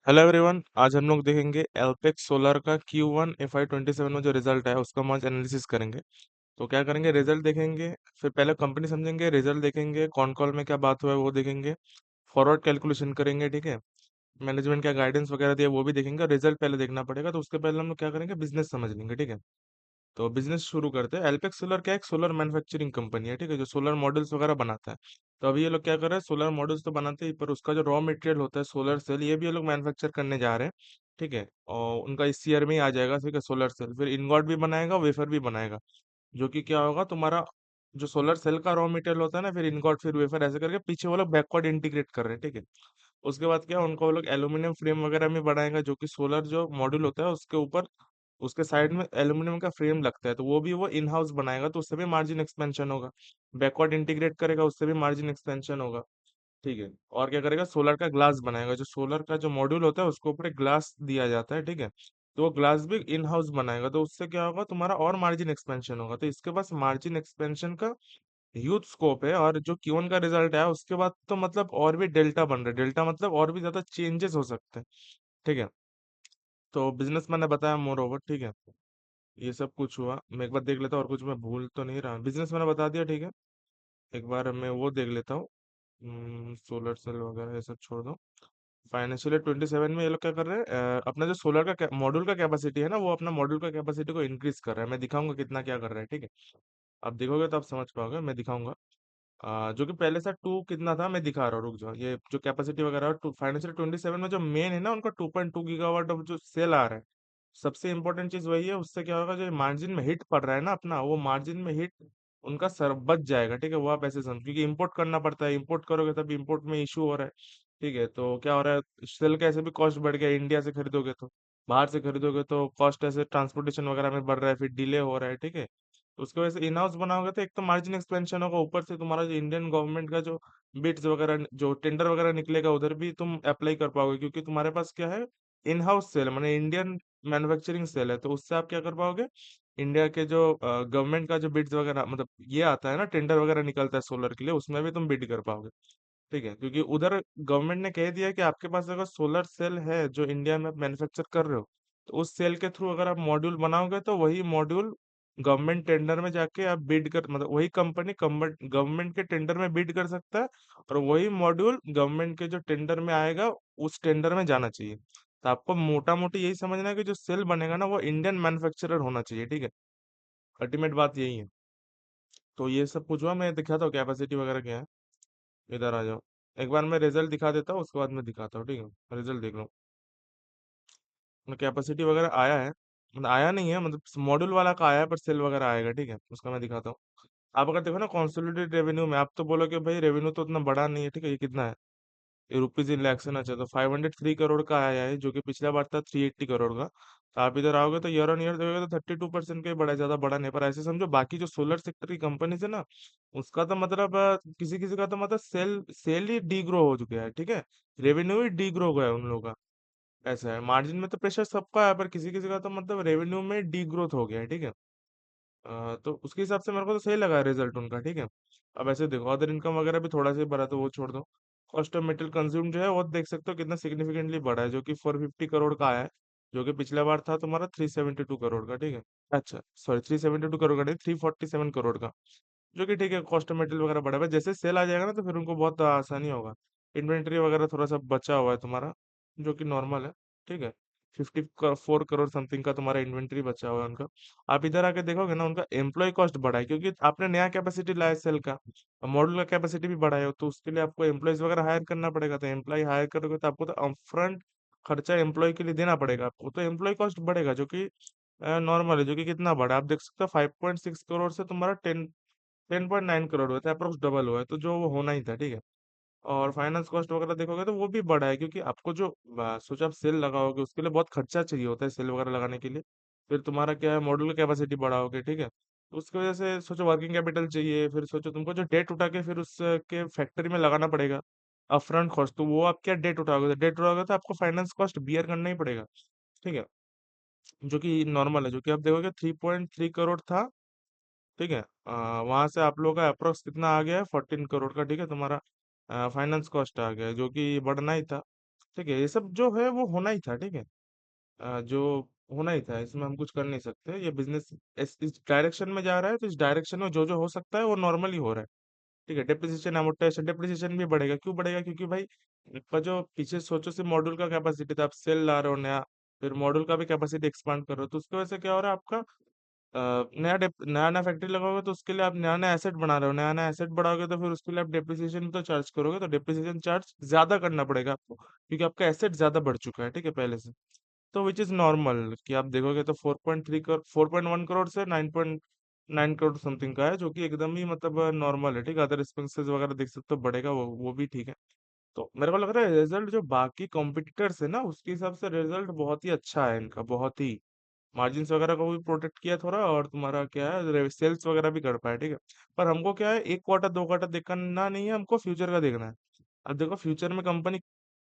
Hello everyone, आज हम लोग देखेंगे एल्पेक्स सोलर का Q1 FY 27 में जो रिजल्ट है उसका हम आज एनालिसिस करेंगे। तो क्या करेंगे, रिजल्ट देखेंगे, फिर पहले कंपनी समझेंगे, रिजल्ट देखेंगे, कौन कॉल में क्या बात हुआ है वो देखेंगे, फॉरवर्ड कैलकुलेशन करेंगे, ठीक है। मैनेजमेंट क्या गाइडेंस वगैरह दिया वो भी देखेंगे। रिजल्ट पहले देखना पड़ेगा, तो उसके पहले हम लोग क्या करेंगे, बिजनेस समझ लेंगे, ठीक है। तो बिजनेस शुरू करते हैं। एल्पेक्स सोलर क्या है, एक सोलर मैन्युफैक्चरिंग कंपनी है, ठीक है, जो सोलर मॉडल्स वगैरह बनाता है। तो अभी ये लोग क्या कर रहे हैं, सोलर मॉडल्स तो बनाते हैं, पर उसका जो रॉ मटेरियल होता है सोलर सेल, ये भी ये लोग मैन्युफैक्चर करने जा रहे हैं, ठीक है। और उनका इस ईयर में ही आ जाएगा, ठीक है, सोलर सेल। फिर इनगॉट भी बनाएगा, वेफर भी बनाएगा, जो कि क्या होगा तुम्हारा, जो सोलर सेल का रॉ मटेरियल होता है ना, फिर इनगॉट, फिर वेफर, ऐसे करके पीछे वो लोग बैकवर्ड इंटीग्रेट कर रहे हैं, ठीक है। उसके बाद क्या, उनको वो लोग एल्यूमिनियम फ्रेम वगैरह में बनाएगा, जो कि सोलर जो मॉड्यूल होता है उसके ऊपर, उसके साइड में एल्यूमिनियम का फ्रेम लगता है, तो वो भी वो इन हाउस बनाएगा, तो उससे भी मार्जिन एक्सपेंशन होगा। बैकवर्ड इंटीग्रेट करेगा, उससे भी मार्जिन एक्सपेंशन होगा, ठीक है। और क्या करेगा, सोलर का ग्लास बनाएगा, जो सोलर का जो मॉड्यूल होता है उसके ऊपर एक ग्लास दिया जाता है, ठीक है। तो वो ग्लास भी इन हाउस बनाएगा, तो उससे क्या होगा, तुम्हारा और मार्जिन एक्सपेंशन होगा। तो इसके पास मार्जिन एक्सपेंशन का ह्यूज स्कोप है। और जो Q1 का रिजल्ट है उसके बाद तो मतलब और भी डेल्टा बन रहा है, डेल्टा मतलब और भी ज्यादा चेंजेस हो सकते हैं, ठीक है। तो बिजनेस मैंने बताया मोर ओवर, ठीक है। ये सब कुछ हुआ, मैं एक बार देख लेता हूँ और कुछ मैं भूल तो नहीं रहा। बिजनेस मैंने बता दिया, ठीक है। एक बार मैं वो देख लेता हूँ, सोलर सेल वगैरह ये सब छोड़ दो। फाइनेंशियल ईयर 27 में ये लोग क्या कर रहे हैं, अपना जो सोलर का मॉड्यूल का कैपेसिटी है ना, वो अपना मॉड्यूल का कैपेसिटी को इंक्रीज कर रहा है। मैं दिखाऊंगा कितना क्या कर रहा है, ठीक है। आप देखोगे तो आप समझ पाओगे, मैं दिखाऊंगा। जो कि पहले से टू कितना था मैं दिखा रहा हूँ, रुक जाओ। ये जो कैपेसिटी वगैरह टू फाइनेंशियल 27 में जो मेन है ना, उनका 2.2 गीगावाट ऑफ जो सेल आ रहा है। सबसे इंपॉर्टेंट चीज वही है, उससे क्या होगा, जो मार्जिन में हिट पड़ रहा है ना अपना, वो मार्जिन में हिट उनका सर बच जाएगा, ठीक है। वो आप ऐसे समझ, क्योंकि इंपोर्ट करना पड़ता है, इंपोर्ट करोगे तब इंपोर्ट में इशू हो रहा है, ठीक है। तो क्या हो रहा है, सेल का ऐसे भी कॉस्ट बढ़ गया, इंडिया से खरीदोगे तो, बाहर से खरीदोगे तो कॉस्ट ऐसे ट्रांसपोर्टेशन वगैरह में बढ़ रहा है, फिर डिले हो रहा है, ठीक है। तो उसकी वजह से इन हाउस बनाओगे तो एक तो मार्जिन एक्सपेंशन होगा, ऊपर से तुम्हारा जो इंडियन गवर्नमेंट का जो बिड्स वगैरह, जो टेंडर वगैरह निकलेगा, उधर भी तुम अप्लाई कर पाओगे, क्योंकि तुम्हारे पास क्या है, इन हाउस सेल, माने इंडियन मैन्युफैक्चरिंग सेल है। तो उससे आप क्या कर पाओगे, इंडिया के जो गवर्नमेंट का जो बिड्स वगैरह, मतलब ये आता है ना, टेंडर वगैरह निकलता है सोलर के लिए, उसमें भी तुम बिड कर पाओगे, ठीक है। क्योंकि उधर गवर्नमेंट ने कह दिया कि आपके पास अगर सोलर सेल है जो इंडिया में मैन्युफैक्चर कर रहे हो, तो उस सेल के थ्रू अगर आप मॉड्यूल बनाओगे तो वही मॉड्यूल गवर्नमेंट टेंडर में जाके आप बिड कर, मतलब वही कंपनी गवर्नमेंट के टेंडर में बिड कर सकता है, और वही मॉड्यूल गवर्नमेंट के जो टेंडर में आएगा उस टेंडर में जाना चाहिए। तो आपको मोटा मोटी यही समझना है कि जो सेल बनेगा ना, वो इंडियन मैन्युफैक्चरर होना चाहिए, ठीक है। अल्टीमेट बात यही है। तो ये सब कुछ हुआ, मैं दिखाता हूँ कैपेसिटी वगैरह क्या है। इधर आ जाओ, एक बार मैं रिजल्ट दिखा देता हूँ, उसके बाद मैं दिखाता हूँ, ठीक है। रिजल्ट देख लो, मतलब कैपेसिटी वगैरह आया है, मतलब आया नहीं है, मतलब मॉड्यूल वाला का आया है, पर सेल वगैरह आएगा, ठीक है। उसका मैं दिखाता हूँ। आप अगर देखो ना कॉन्सोलिडेटेड रेवेन्यू में, आप तो बोलोगे भाई रेवेन्यू तो उतना बड़ा नहीं है, ठीक है, ये कितना है, ये रुपीज इन लैक्स है ना। अच्छा, तो 503 करोड़ का आया है, जो कि पिछला बार था 380 करोड़ का। तो आप इधर आओगे तो ईयर ऑन ईयर देखोगे तो 32% का ही बड़ा है, ज्यादा बड़ा नहीं। पर ऐसे समझो, बाकी जो सोलर सेक्टर की कंपनी है ना, उसका तो मतलब किसी किसी का तो मतलब सेल सेल ही डी ग्रो हो चुका है, ठीक है। रेवेन्यू ही डी ग्रो गया है उन लोगों का। ऐसा है, मार्जिन में तो प्रेशर सबका है, पर किसी किसी का तो मतलब रेवेन्यू में डी ग्रोथ हो गया है, ठीक है। तो उसके हिसाब से मेरे को तो सही लगा रिजल्ट उनका, ठीक है। अब ऐसे देखो, अदर इनकम वगैरह भी थोड़ा सा ही बढ़ा, तो वो छोड़ दो। कॉस्ट ऑफ मेटेरियल कंज्यूम जो है वो देख सकते हो कितना सिग्निफिकेंटली बढ़ा है, जो कि 450 करोड़ का आया है, जो कि पिछला बार था तुम्हारा 372 करोड़ का, ठीक है। अच्छा सॉरी, 372 करोड़ का नहीं, 347 करोड़ का, जो कि ठीक है। कॉस्ट ऑफ मेटेरियल वगैरह बढ़ा हुआ है, जैसे सेल आ जाएगा ना तो फिर उनको बहुत आसानी होगा। इन्वेंट्री वगैरह थोड़ा सा बचा हुआ है तुम्हारा, जो कि नॉर्मल है, ठीक है। 54 करोड़ समथिंग का तुम्हारा इन्वेंट्री बचा हुआ है उनका। आप इधर आके देखोगे ना, उनका एम्प्लॉय कॉस्ट बढ़ा है, क्योंकि आपने नया कैपेसिटी लाया सेल का, मॉडल का कैपेसिटी भी बढ़ाया हो, तो उसके लिए आपको एम्प्लॉयज वगैरह हायर करना पड़ेगा। तो एम्प्लॉय हायर करोगे तो आपको तो अपफ्रंट खर्चा एम्प्लॉय के लिए देना पड़ेगा आपको, तो एम्प्लॉय कॉस्ट बढ़ेगा, जो कि नॉर्मल है। जो कि कितना बढ़ा है, आप देख सकते हो, 5.6 करोड़ से तुम्हारा 10.9 करोड़ हुआ था, अप्रोक्स डबल हुआ है, तो जो वो होना ही था, ठीक है। और फाइनेंस कॉस्ट वगैरह देखोगे तो वो भी बढ़ा है, क्योंकि आपको जो सोचो आप सेल लगाओगे, उसके लिए बहुत खर्चा चाहिए होता है सेल वगैरह लगाने के लिए। फिर तुम्हारा क्या है, मॉड्यूल की कैपेसिटी बढ़ाओगे, ठीक है। तो उसकी वजह से सोचो वर्किंग कैपिटल चाहिए, फिर सोचो तुमको जो डेट उठा के फिर उसके फैक्ट्री में लगाना पड़ेगा, अपफ्रंट कॉस्ट। तो वो आप क्या डेट उठाओगे, तो डेट उठाओगे तो आपको फाइनेंस कॉस्ट बियर करना ही पड़ेगा, ठीक है। जो कि नॉर्मल है, जो कि आप देखोगे 3.3 करोड़ था, ठीक है। वहां से आप लोगों का अप्रोक्स कितना आ गया है, 14 करोड़ का, ठीक है। तुम्हारा फाइनेंस कॉस्ट आ गया है, जो कि बढ़ना ही था। ठीक है, ये सब जो है वो होना ही था, ठीक है। जो होना ही था, इसमें हम कुछ कर नहीं सकते। ये बिजनेस इस डायरेक्शन में जा रहा है, तो इस डायरेक्शन में जो जो हो सकता है वो नॉर्मली हो रहा है। ठीक है, डेप्रिसिएशन amortization, डेप्रिसिएशन भी बढ़ेगा। क्यों बढ़ेगा? क्योंकि भाई आपका जो पीछे सोचो सिर्फ मॉड्यूल का कैपेसिटी था, आप सेल ला रहे हो नया, फिर मॉड्यूल का भी कैपेसिटी एक्सपांड कर रहे हो, तो उसकी वजह से क्या हो रहा है आपका, नया नया फैक्ट्री लगाओगे तो उसके लिए आप नया नया एसेट बना रहे हो, नया नया एसेट बढ़ाओगे तो फिर उसके लिए आप डेप्रिसिएशन भी तो चार्ज करोगे, तो डेप्रिसिएशन चार्ज ज्यादा करना पड़ेगा आपको, क्योंकि आपका एसेट ज्यादा बढ़ चुका है, ठीक है, पहले से। तो विच इज नॉर्मल कि आप देखोगे तो 4.3 करोड़, 4.1 करोड़ से 9.9 करोड़ समथिंग का है, जो कि एकदम ही मतलब नॉर्मल है, ठीक है। अदर एक्सपेंसेस वगैरह देख सकते हो, बढ़ेगा, वो भी ठीक है। तो मेरे को लग रहा है रिजल्ट जो बाकी कॉम्पिटिटर्स है ना, उसके हिसाब से रिजल्ट बहुत ही अच्छा है इनका, बहुत ही। मार्जिन्स वगैरह को भी प्रोटेक्ट किया थोड़ा, और तुम्हारा क्या है, सेल्स वगैरह भी कर पाए, ठीक है। पर हमको क्या है, एक क्वार्टर दो क्वार्टर देखना नहीं है, हमको फ्यूचर का देखना है। अब देखो फ्यूचर में कंपनी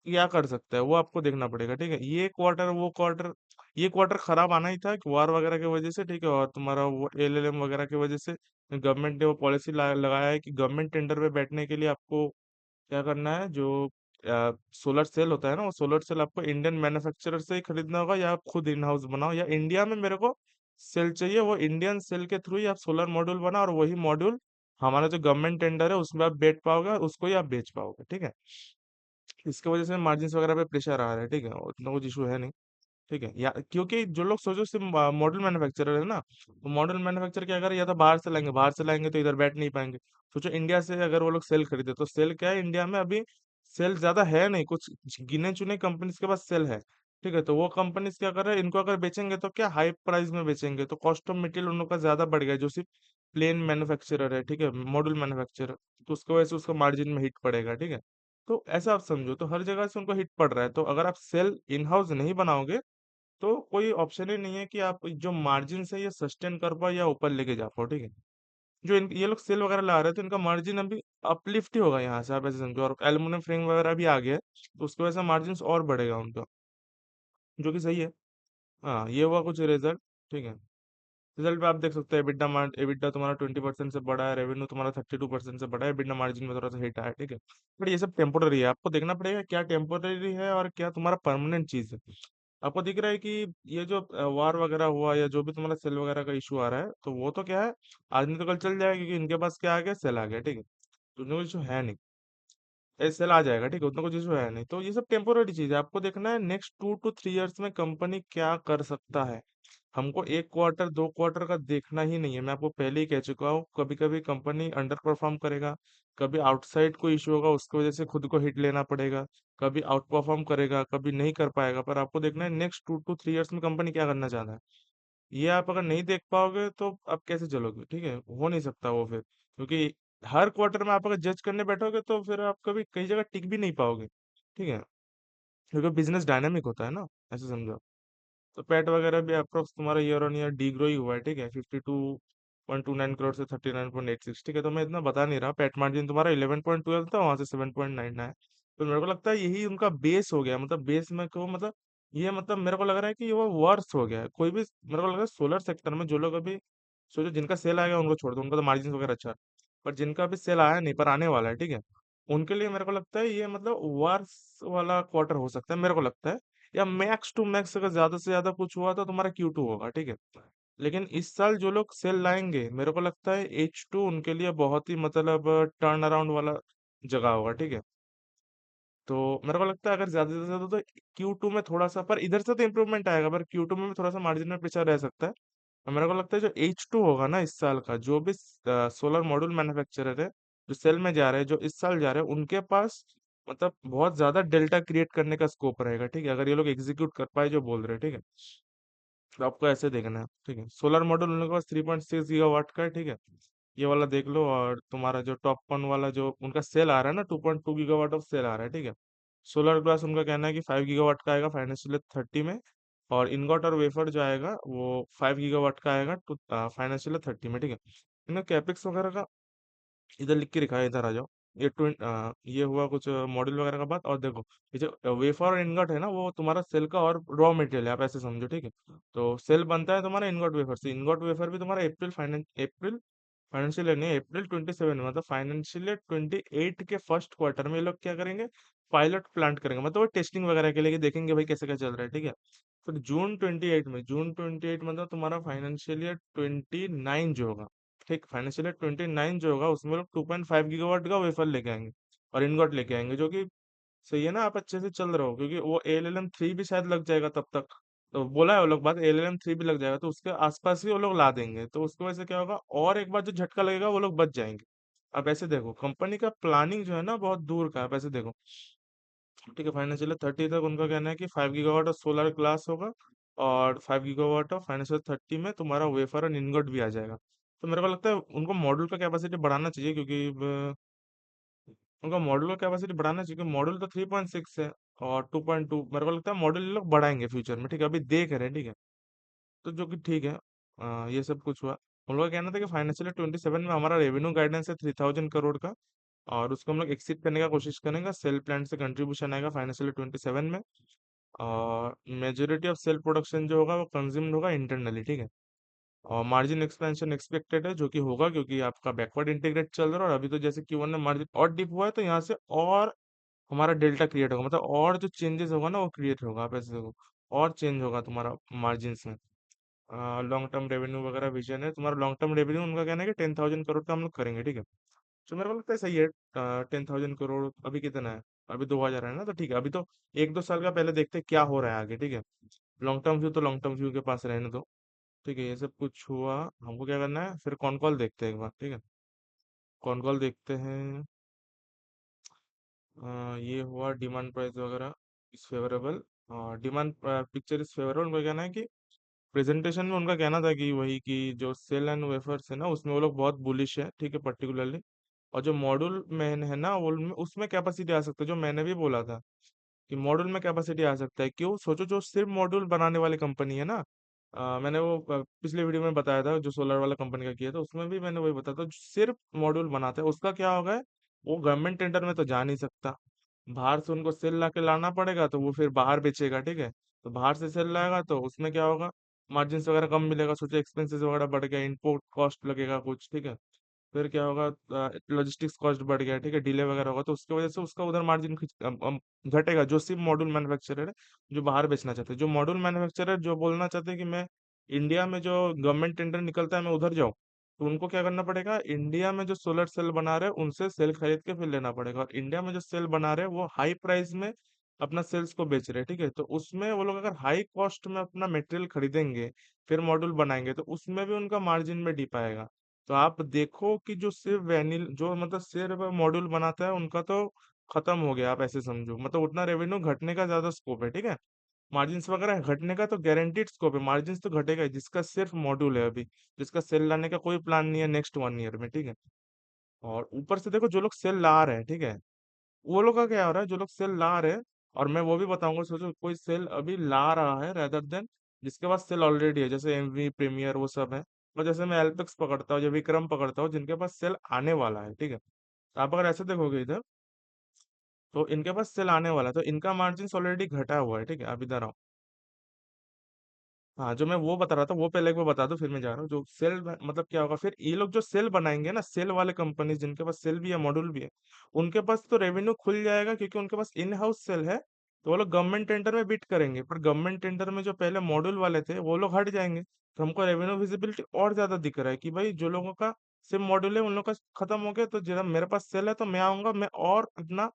क्या कर सकता है वो आपको देखना पड़ेगा, ठीक है। ये क्वार्टर वो क्वार्टर, ये क्वार्टर खराब आना ही था वार वगैरह की वजह से, ठीक है, और तुम्हारा वो एलएलएम वगैरह की वजह से। गवर्नमेंट ने वो पॉलिसी लगाया है कि गवर्नमेंट टेंडर पे बैठने के लिए आपको क्या करना है, जो सोलर सेल होता है ना, वो सोलर सेल आपको इंडियन मैन्युफैक्चरर से ही खरीदना होगा, या आप खुद इन हाउस बनाओ, या इंडिया में मेरे को सेल चाहिए, वो इंडियन सेल के थ्रू ही आप सोलर मॉड्यूल बनाओ, और वही मॉड्यूल हमारा जो गवर्नमेंट टेंडर है उसमें आप बेच पाओगे, उसको ही आप बेच पाओगे, ठीक है। इसके वजह से मार्जिन्स वगैरह पे प्रेशर आ रहा है, ठीक है, उतना कुछ इशू है नहीं। ठीक है, या क्योंकि जो लोग सोचो सिर्फ मॉडल मैन्युफैक्चरर है ना, तो मॉडल मैन्युफैक्चर क्या करे, या तो बाहर से लाएंगे, बाहर से लाएंगे तो इधर बैठ नहीं पाएंगे। सोचो इंडिया से अगर वो लोग सेल खरीदे, तो सेल क्या है इंडिया में अभी, सेल ज्यादा है नहीं, कुछ गिने चुने कंपनीज के पास सेल है। ठीक है, तो वो कंपनीज क्या कर रहे हैं, इनको अगर बेचेंगे तो क्या हाई प्राइस में बेचेंगे, तो कॉस्ट ऑफ मटेरियल उन लोग का ज्यादा बढ़ गया है, जो सिर्फ प्लेन मैन्युफैक्चरर है, ठीक है, मॉड्यूल मैन्युफैक्चरर। तो उसकी वजह से उसका मार्जिन में हिट पड़ेगा, ठीक है। तो ऐसा आप समझो, तो हर जगह से उनको हिट पड़ रहा है, तो अगर आप सेल इन हाउस नहीं बनाओगे, तो कोई ऑप्शन ही नहीं है कि आप जो मार्जिन है ये सस्टेन कर पाओ या ऊपर लेके जा पाओ, ठीक है। जो ये लोग सेल वगैरह ला रहे हैं, तो इनका मार्जिन अभी अपलिफ्ट ही होगा यहाँ से, आप ऐसे समझो, और एल्यूमिनियम फ्रेम वगैरह भी आ गया है, तो उसकी वजह से मार्जिन और बढ़ेगा उनका, जो कि सही है। हाँ, ये हुआ कुछ रिजल्ट, ठीक है। रिजल्ट पे आप देख सकते हैं, एबिटा तुम्हारा 20% से बढ़ा है, रेवेन्यू तुम्हारा 32% से बढ़ा है, एबिटा मार्जिन में थोड़ा सा हिट आया, ठीक है। बट ये सब टेम्पोररी है, आपको देखना पड़ेगा क्या टेम्पोररी है और क्या तुम्हारा परमानेंट चीज है। आपको दिख रहा है कि ये जो वार वगैरह हुआ, या जो भी तुम्हारा सेल वगैरह का इशू आ रहा है, तो वो तो क्या है, आज नहीं तो कल चल जाएगा, क्योंकि इनके पास क्या आ गया, सेल आ गया, ठीक है। तो उनको इशू है नहीं, सेल आ जाएगा, ठीक है, उतना कुछ इशू है नहीं। तो ये सब टेम्पोररी चीज है, आपको देखना है नेक्स्ट 2 to 3 years में कंपनी क्या कर सकता है। हमको एक क्वार्टर दो क्वार्टर का देखना ही नहीं है, मैं आपको पहले ही कह चुका हूँ, कभी कभी कंपनी अंडर परफॉर्म करेगा, कभी आउटसाइड कोई इशू होगा उसकी वजह से खुद को हिट लेना पड़ेगा, कभी आउट परफॉर्म करेगा, कभी नहीं कर पाएगा। पर आपको देखना है नेक्स्ट 2 to 3 years में कंपनी क्या करना चाहता है। ये आप अगर नहीं देख पाओगे तो आप कैसे चलोगे, ठीक है, हो नहीं सकता वो फिर, क्योंकि हर क्वार्टर में आप अगर जज करने बैठोगे तो फिर आप कभी कई जगह टिक भी नहीं पाओगे, ठीक है, क्योंकि बिजनेस डायनामिक होता है ना, ऐसे समझो। तो पैट वगैरह भी अप्रोक्स तुम्हारा year on year degrow ही हुआ है, ठीक है, 52.29 करोड़ से 39.86, ठीक है। तो मैं इतना बता नहीं रहा, पैट मार्जिन तुम्हारा 11.12 था, वहां से 7.9 है। तो मेरे को लगता है यही उनका बेस हो गया, मतलब बेस में को मतलब, ये मतलब मेरे को लग रहा है कि वो वर्स हो गया है। कोई भी मेरे को लग रहा है सोलर सेक्टर में जो लोग अभी, सोचो जिनका सेल आएगा उनको छोड़ दो, उनका तो मार्जिन वगैरह अच्छा है। पर जिनका अभी सेल आया नहीं पर आने वाला है, ठीक है, उनके लिए मेरे को लगता है ये मतलब वर्स वाला क्वार्टर हो सकता है, मेरे को लगता है। या मैक्स टू मैक्स अगर ज्यादा से ज्यादा कुछ हुआ तो तुम्हारा Q2 होगा, ठीक है। लेकिन इस साल जो लोग सेल लाएंगे, मेरे को लगता है H2 उनके लिए बहुत ही मतलब टर्न अराउंड वाला जगह होगा, ठीक है। तो मेरे को लगता है अगर ज्यादा से ज्यादा तो Q2 में थोड़ा सा, पर इधर से तो इम्प्रूवमेंट आएगा, पर Q2 में भी थोड़ा सा मार्जिन में प्रेशर रह सकता है। और मेरे को लगता है जो H2 होगा ना इस साल का, जो भी सोलर मॉड्यूल मैन्युफैक्चरर है, जो सेल में जा रहे हैं, जो इस साल जा रहे हैं, उनके पास मतलब बहुत ज्यादा डेल्टा क्रिएट करने का स्कोप रहेगा, ठीक है, अगर ये लोग एग्जीक्यूट कर पाए जो बोल रहे हैं, ठीक है। तो आपको ऐसे देखना है, ठीक है। सोलर मॉड्यूल उनके पास 3.6 गीगावाट का है, ठीक है। ये वाला देख लो, और तुम्हारा जो टॉप वन वाला जो उनका सेल आ रहा है ना, 2.2 गीगावाट ऑफ सेल आ रहा है, ठीक है। सोलर ग्लास उनका कहना है कि 5 गीगावाट का आएगा फाइनेंशियल 30 में, और इनगोट और वेफर जो आएगा वो 5 गीगावाट का आएगा फाइनेंशियल 30 में, ठीक है। इनका कैपेक्स वगैरह का इधर लिख के रखा है, इधर आ जाओ। ये हुआ कुछ मॉडल वगैरह का बात, और देखो ये जो वेफर और इनगट है ना, वो तुम्हारा सेल का और रॉ मटेरियल है, आप ऐसे समझो, ठीक है। तो सेल बनता है तुम्हारा इनगट वेफर से, इनगट वेफर भी तुम्हारा अप्रैल फाइनेंशियल ईयर नहीं, अप्रैल 27 में, मतलब फाइनेंशियल ईयर 28 के फर्स्ट क्वार्टर में ये लोग क्या करेंगे, पायलट प्लांट करेंगे, मतलब वो टेस्टिंग वगैरह के लिए कि देखेंगे भाई कैसे क्या चल रहा है, ठीक है। फिर जून 28 मतलब तुम्हारा फाइनेंशियल ईयर 29 जो होगा, ठीक, फाइनेंशियल ईयर 29 जो होगा उसमें लोग 2.5 गीगावाट का वेफर लेके आएंगे और इनगोट लेके आएंगे, जो कि सही है ना, आप अच्छे से चल रहे हो, क्योंकि वो ALLM 3 भी शायद लग जाएगा तब तक। तो बोला है वो लोग बात, ALLM 3 भी लग जाएगा, तो उसके आसपास ही वो लोग ला देंगे, तो उसकी वजह से क्या होगा, और एक बार जो झटका लगेगा वो लोग बच जाएंगे। अब ऐसे देखो, कंपनी का प्लानिंग जो है ना बहुत दूर का है। अब ऐसे देखो, ठीक है, फाइनेंशियल 30 तक उनका कहना है कि 5 गीगावाट ऑफ सोलर ग्लास होगा, और 5 गीगावाट ऑफ फाइनेंशियल 30 में तुम्हारा वेफर और इनगोट भी आ जाएगा। तो मेरे को लगता है उनको मॉड्यूल का कैपेसिटी बढ़ाना चाहिए, क्योंकि उनका मॉड्यूल का कैपेसिटी बढ़ाना चाहिए, क्योंकि मॉड्यूल तो 3.6 है, और 2.2 मेरे को लगता है मॉड्यूल ये लोग बढ़ाएंगे फ्यूचर में, ठीक है, अभी देख रहे हैं, ठीक है। तो जो कि ठीक है, ये सब कुछ हुआ। हम लोग का कहना था कि फाइनेंशियल 27 में हमारा रेवेन्यू गाइडेंस है 3000 करोड़ का, और उसको हम लोग एक्सीड करने का कोशिश करेंगे, सेल प्लांट से कंट्रीब्यूशन आएगा फाइनेंशियल 27 में, और मेजोरिटी ऑफ सेल प्रोडक्शन जो होगा वो कंज्यूम्ड होगा इंटरनली, ठीक है। और मार्जिन एक्सपेंशन एक्सपेक्टेड है, जो कि होगा क्योंकि आपका बैकवर्ड इंटीग्रेट चल रहा है, और अभी तो जैसे Q1 में मार्जिन और डिप हुआ है, तो यहाँ से और हमारा डेल्टा क्रिएट होगा, मतलब और जो चेंजेस होगा ना वो क्रिएट होगा, आप ऐसे देखो, और चेंज होगा तुम्हारा मार्जिन में। लॉन्ग टर्म रेवेन्यू वगैरह विजन है तुम्हारा, लॉन्ग टर्म रेवेन्यू उनका कहना है कि 10,000 करोड़ का हम लोग करेंगे, ठीक है। तो मेरे को लगता है सही है। 10,000 करोड़ अभी कितना है, अभी 2,000 है ना, तो ठीक है, अभी तो 1-2 साल का पहले देखते हैं क्या हो रहा है आगे, ठीक है। लॉन्ग टर्म व्यू तो लॉन्ग टर्म व्यू के पास रहने दो, ठीक है। ये सब कुछ हुआ, हमको क्या करना है, फिर कॉन कॉल देखते हैं एक बार, ठीक है। कॉन कॉल देखते हैं। ये हुआ डिमांड प्राइस वगैरह is favourable, demand picture is favourable. उनका कहना है कि प्रेजेंटेशन में उनका कहना था कि वही कि जो सेल एंड वेफर्स है ना उसमें वो लोग बहुत बुलिश है, ठीक है, पर्टिकुलरली। और जो मॉड्यूल में है ना वो उसमें कैपेसिटी आ सकता है, जो मैंने भी बोला था कि मॉड्यूल में कैपेसिटी आ सकता है। क्यों, सोचो, जो सिर्फ मॉड्यूल बनाने वाली कंपनी है ना, मैंने वो पिछले वीडियो में बताया था जो सोलर वाला कंपनी का किया था, उसमें भी मैंने वही बताया था, जो सिर्फ मॉड्यूल बनाता है उसका क्या होगा, वो गवर्नमेंट टेंडर में तो जा नहीं सकता। बाहर से उनको सेल ला के लाना पड़ेगा, तो वो फिर बाहर बेचेगा, ठीक है। तो बाहर से सेल लाएगा तो उसमें क्या होगा, मार्जिन वगैरह कम मिलेगा, सोचो एक्सपेंसेस वगैरह बढ़ गया, इम्पोर्ट कॉस्ट लगेगा कुछ, ठीक है। फिर क्या होगा, लॉजिस्टिक्स कॉस्ट बढ़ गया, ठीक है, डिले वगैरह होगा, तो उसकी वजह से उसका उधर मार्जिन घटेगा, जो सिर्फ मॉड्यूल मैन्युफैक्चरर है, जो बाहर बेचना चाहते हैं, जो मॉड्यूल मैन्युफैक्चरर जो बोलना चाहते हैं कि मैं इंडिया में जो गवर्नमेंट टेंडर निकलता है मैं उधर जाऊँ, तो उनको क्या करना पड़ेगा, इंडिया में जो सोलर सेल बना रहे हैं उनसे सेल खरीद के फिर लेना पड़ेगा, और इंडिया में जो सेल बना रहे हैं वो हाई प्राइस में अपना सेल्स को बेच रहे हैं, ठीक है। तो उसमें वो लोग अगर हाई कॉस्ट में अपना मटेरियल खरीदेंगे, फिर मॉड्यूल बनाएंगे, तो उसमें भी उनका मार्जिन में डिप आएगा। तो आप देखो कि जो सिर्फ वैनिल जो मतलब सिर्फ मॉड्यूल बनाता है उनका तो खत्म हो गया, आप ऐसे समझो, मतलब उतना रेवेन्यू घटने का ज्यादा स्कोप है, ठीक है। मार्जिन्स वगैरह घटने का तो गारंटीड स्कोप है, मार्जिन्स तो घटेगा ही जिसका सिर्फ मॉड्यूल है अभी, जिसका सेल लाने का कोई प्लान नहीं है नेक्स्ट 1 ईयर में, ठीक है। और ऊपर से देखो जो लोग सेल ला रहे हैं, ठीक है, वो लोग का क्या हो रहा है, जो लोग सेल ला रहे हैं, और मैं वो भी बताऊंगा, सोचो कोई सेल अभी ला रहा है रेदर देन जिसके पास सेल ऑलरेडी है, जैसे एमवी प्रीमियर वो सब है, और जैसे मैं एल्पेक्स पकड़ता हूँ या विक्रम पकड़ता हूँ जिनके पास सेल आने वाला है, ठीक है। तो आप अगर ऐसे देखोगे इधर, तो इनके पास सेल आने वाला है, तो इनका मार्जिन ऑलरेडी घटा हुआ है, ठीक है। आप इधर आओ, हाँ, जो मैं वो बता रहा था वो पहले एक बार बता दो, फिर मैं जा रहा हूँ। जो सेल मतलब क्या होगा, फिर ये लोग जो सेल बनाएंगे ना, सेल वाले कंपनी जिनके पास सेल भी है मॉड्यूल भी है, उनके पास तो रेवेन्यू खुल जाएगा, क्योंकि उनके पास इन हाउस सेल है, तो वो लोग गवर्नमेंट टेंडर में बिड करेंगे, पर गवर्नमेंट टेंडर में जो पहले मॉड्यूल वाले थे वो लोग हट जाएंगे, तो हमको रेवेन्यू विजिबिलिटी और ज्यादा दिख रहा है कि भाई जो लोगों का सिर्फ मॉड्यूल है उन लोगों का खत्म हो गया, तो जरा मेरे पास सेल है तो मैं आऊंगा, मैं और अपना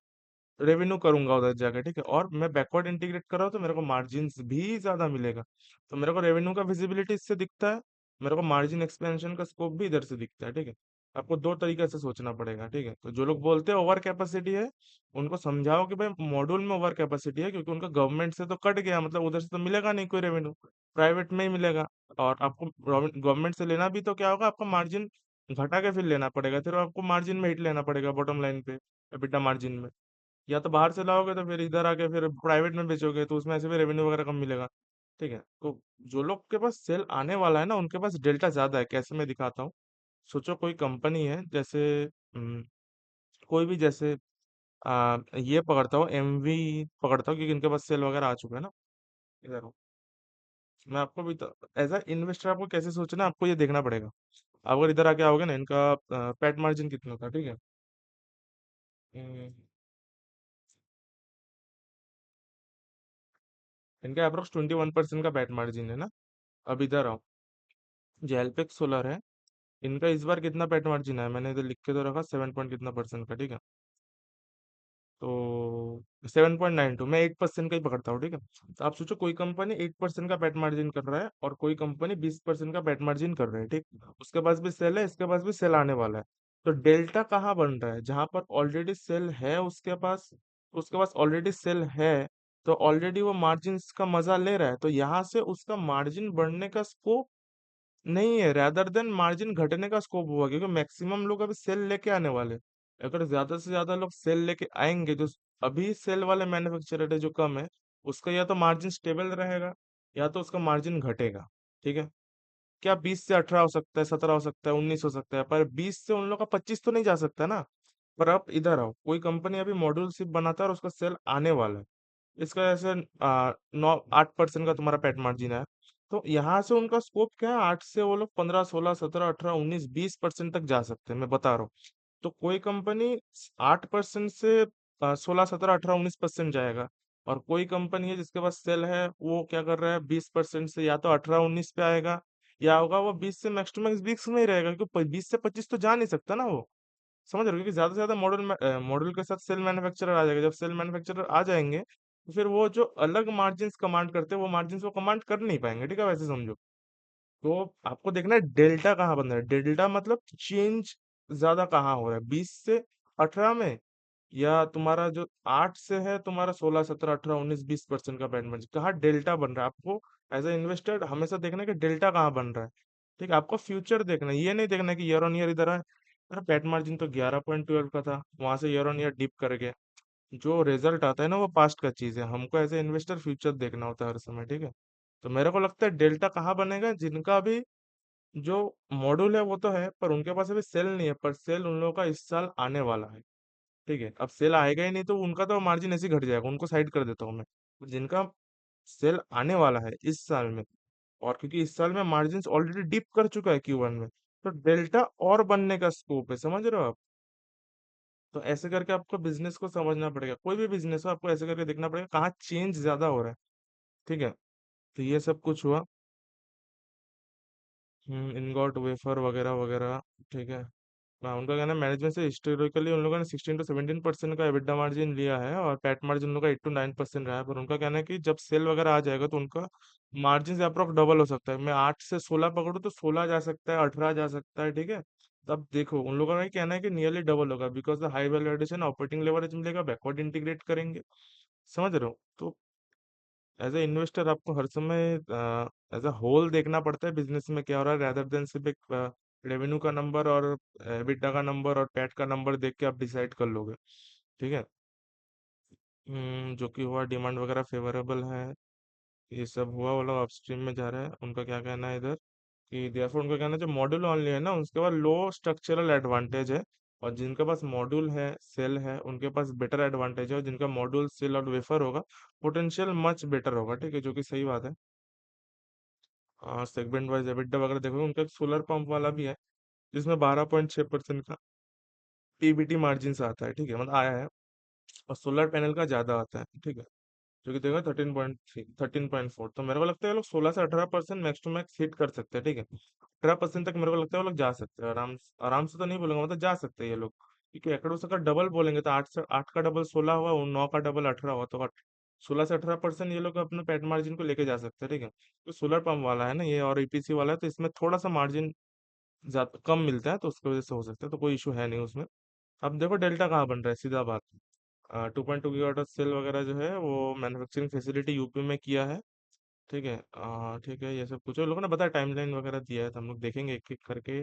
रेवेन्यू करूंगा उधर जाकर, ठीक है। और मैं बैकवर्ड इंटीग्रेट कर रहा हूँ तो मेरे को मार्जिन भी ज्यादा मिलेगा, तो मेरे को रेवेन्यू का विजिबिलिटी इससे दिखता है, मेरे को मार्जिन एक्सपेंशन का स्कोप भी इधर से दिखता है, ठीक है। आपको दो तरीके से सोचना पड़ेगा, ठीक है। तो जो लोग बोलते हैं ओवर कैपेसिटी है, उनको समझाओ कि भाई मॉड्यूल में ओवर कैपेसिटी है, क्योंकि उनका गवर्नमेंट से तो कट गया, मतलब उधर से तो मिलेगा नहीं कोई रेवेन्यू, प्राइवेट में ही मिलेगा। और आपको गवर्नमेंट से लेना भी तो क्या होगा, आपको मार्जिन घटा के फिर लेना पड़ेगा, फिर आपको मार्जिन में हिट लेना पड़ेगा बॉटम लाइन पे, EBITDA मार्जिन में। या तो बाहर से लाओगे तो फिर इधर आके फिर प्राइवेट में बेचोगे, तो उसमें ऐसे भी रेवेन्यू वगैरह कम मिलेगा, ठीक है। तो जो लोग के पास सेल आने वाला है ना उनके पास डेल्टा ज्यादा है, कैसे मैं दिखाता हूँ। सोचो कोई कंपनी है, जैसे कोई भी, जैसे ये पकड़ता हूँ, MV पकड़ता हूँ, क्योंकि इनके पास सेल वगैरह आ चुका है ना। इधर हूँ। मैं आपको भी एज अ इन्वेस्टर आपको कैसे सोचना है, आपको ये देखना पड़ेगा। आप अगर इधर आके आओगे ना, इनका पैट मार्जिन कितना था, ठीक है। हम्म, इनका अप्रोक्स 21% का पैट मार्जिन है ना। अब इधर आओ, जो एल्पेक्स सोलर है, इनका इस बार कितना पैट मार्जिन है, मैंने इधर लिख के तो रखा 7 पॉइंट कितना परसेंट का, ठीक है। तो 7.92, मैं 8% का ही पकड़ता हूँ, ठीक है। तो आप सोचो, कोई कंपनी 8% का पैट मार्जिन कर रहा है और कोई कंपनी 20% का पैट मार्जिन कर रहा है, ठीक। उसके पास भी सेल है, इसके पास भी सेल आने वाला है। तो डेल्टा कहाँ बन रहा है, जहां पर ऑलरेडी सेल है उसके पास ऑलरेडी सेल है, तो ऑलरेडी वो मार्जिन का मजा ले रहा है, तो यहाँ से उसका मार्जिन बढ़ने का स्कोप नहीं है, रैदर देन मार्जिन घटने का स्कोप हुआ, क्योंकि मैक्सिमम लोग अभी सेल लेके आने वाले। अगर ज्यादा से ज्यादा लोग सेल लेके आएंगे, जो अभी सेल वाले मैन्युफैक्चरर है जो कम है, उसका या तो मार्जिन स्टेबल रहेगा, या तो उसका मार्जिन घटेगा, ठीक है। क्या 20 से 18 हो सकता है, 17 हो सकता है, 19 हो सकता है, पर 20 से उन लोग का 25 तो नहीं जा सकता ना। पर आप इधर आओ, कोई कंपनी अभी मॉड्यूल सिर्फ बनाता है और उसका सेल आने वाला है, इसका ऐसे 8% का तुम्हारा पेट मार्जिन है। तो यहाँ से उनका स्कोप क्या है, 8 से वो लोग 15 16 17 18 19 20% तक जा सकते हैं, मैं बता रहा हूँ। तो कोई कंपनी 8% से 16 17 18 19% जाएगा, और कोई कंपनी है जिसके पास सेल है, वो क्या कर रहा है, 20% से या तो 18 19 पे आएगा, या होगा वो 20 से मैक्स टू मैक्स 20 में ही रहेगा, क्योंकि 20 से 25 तो जा नहीं सकता ना वो। समझ रहे हो, क्योंकि ज्यादा से ज्यादा मॉडल के साथ सेल मैन्युफैक्चरर आ जाएगा, जब सेल मैन्युफैक्चरर आ जाएंगे तो फिर वो जो अलग मार्जिन कमांड करते हैं, वो मार्जिन वो कमांड कर नहीं पाएंगे, ठीक है, वैसे समझो। तो आपको देखना है डेल्टा कहाँ बन रहा है, डेल्टा मतलब चेंज ज्यादा कहाँ हो रहा है, 20 से 18 में, या तुम्हारा जो 8 से है, तुम्हारा 16 17 18 19 20% का बैंड बन, कहाँ डेल्टा बन रहा है आपको। एज ए इन्वेस्टर हमेशा देखना है कि डेल्टा कहाँ बन रहा है, ठीक है। आपको फ्यूचर देखना है, ये नहीं देखना है कि ईयर ऑन ईयर इधर है। अरे पेट मार्जिन तो 11.12 का था, वहां से ईयर ऑन ईयर डिप कर गया। जो रिजल्ट आता है ना, वो पास्ट का चीज है, हमको एज ए इन्वेस्टर फ्यूचर देखना होता है हर समय, ठीक है। तो मेरे को लगता है डेल्टा कहाँ बनेगा, जिनका अभी जो मॉड्यूल है वो तो है, पर उनके पास अभी सेल नहीं है, पर सेल उन लोगों का इस साल आने वाला है, ठीक है। अब सेल आएगा ही नहीं तो उनका तो मार्जिन ऐसे ही घट जाएगा, उनको साइड कर देता हूँ मैं। जिनका सेल आने वाला है इस साल में, और क्योंकि इस साल में मार्जिन ऑलरेडी डिप कर चुका है Q1 में, तो डेल्टा और बनने का स्कोप है, समझ रहे हो आप। तो ऐसे करके आपको बिजनेस को समझना पड़ेगा, कोई भी बिजनेस हो आपको ऐसे करके देखना पड़ेगा कहाँ चेंज ज्यादा हो रहा है, ठीक है। तो ये सब कुछ हुआ। इनगॉट वेफर वगैरह वगैरह, ठीक है। हाँ, उनका कहना है मैनेजमेंट से हिस्टोरिकली उन लोगों ने 16 to 17% का एबिटा मार्जिन लिया है, और पैट मार्जिन उन लोगों का 8 to 9% रहा है, पर उनका कहना है कि जब सेल वगैरह आ जाएगा तो उनका मार्जिन से अप्रोक्स डबल हो सकता है। मैं 8 से 16 पकड़ूँ तो 16 जा सकता है, 18 जा सकता है, ठीक है। तब देखो, उन लोगों का ये कहना है कि नियरली डबल होगा, because the high value addition, operating leverage मिलेगा, बैकवर्ड इंटीग्रेट करेंगे, समझ रहे हो। तो एज ए इन्वेस्टर आपको हर समय एज अ होल देखना पड़ता है बिजनेस में क्या हो रहा है, रैदर देन सिर्फ एक रेवेन्यू का नंबर और EBITDA का नंबर और पैट का नंबर देख के आप डिसाइड कर लोगे, ठीक है। जो कि हुआ, डिमांड वगैरह फेवरेबल है, ये सब हुआ, वो लोग अपस्ट्रीम में जा रहे हैं। उनका क्या कहना है इधर, कि देयरफॉर उनका कहना है जो मॉड्यूल ऑनली है ना, उसके पास लो स्ट्रक्चरल एडवांटेज है, और जिनके पास मॉड्यूल है, सेल है, उनके पास बेटर एडवांटेज है, और जिनका मॉड्यूल सेल और वेफर होगा, पोटेंशियल मच बेटर होगा, ठीक है, जो कि सही बात है। सेगमेंट वाइज एबिटडा वगैरह देखो, उनका एक सोलर पंप वाला भी है, जिसमें 12.6% का पीबीटी मार्जिन से आता है, ठीक है, मतलब आया है। और सोलर पैनल का ज्यादा आता है, ठीक है, जो कि देखो 13.3 13.4। तो मेरे को लगता है ये लोग 16 से 18% मैक्स टू मैक्स हिट कर सकते हैं, ठीक है। 18% तक मेरे को लगता है वो लोग जा सकते हैं आराम से तो नहीं बोलूंगा, मतलब जा सकते हैं ये लोग, क्योंकि एकड़ों से का डबल बोलेंगे तो 8 का डबल 16 हुआ, 9 का डबल 18 हुआ, तो 16 से 18% ये लोग अपने पेट मार्जिन को लेके जा सकते हैं, ठीक है। तो सोलर पंप वाला है ना ये, और ईपीसी वाला है, तो इसमें थोड़ा सा मार्जिन ज्यादा कम मिलता है, तो उसकी वजह से हो सकता है, तो कोई इशू है नहीं उसमें। अब देखो डेल्टा कहाँ बन रहा है, सीधा बात। 2.2 गीगावाट सेल वगैरह जो है वो मैन्युफैक्चरिंग फैसिलिटी यूपी में किया है, ठीक है। ठीक है, ये सब कुछ है, लोगों ने बताया, टाइमलाइन वगैरह दिया है, तो हम लोग देखेंगे एक एक करके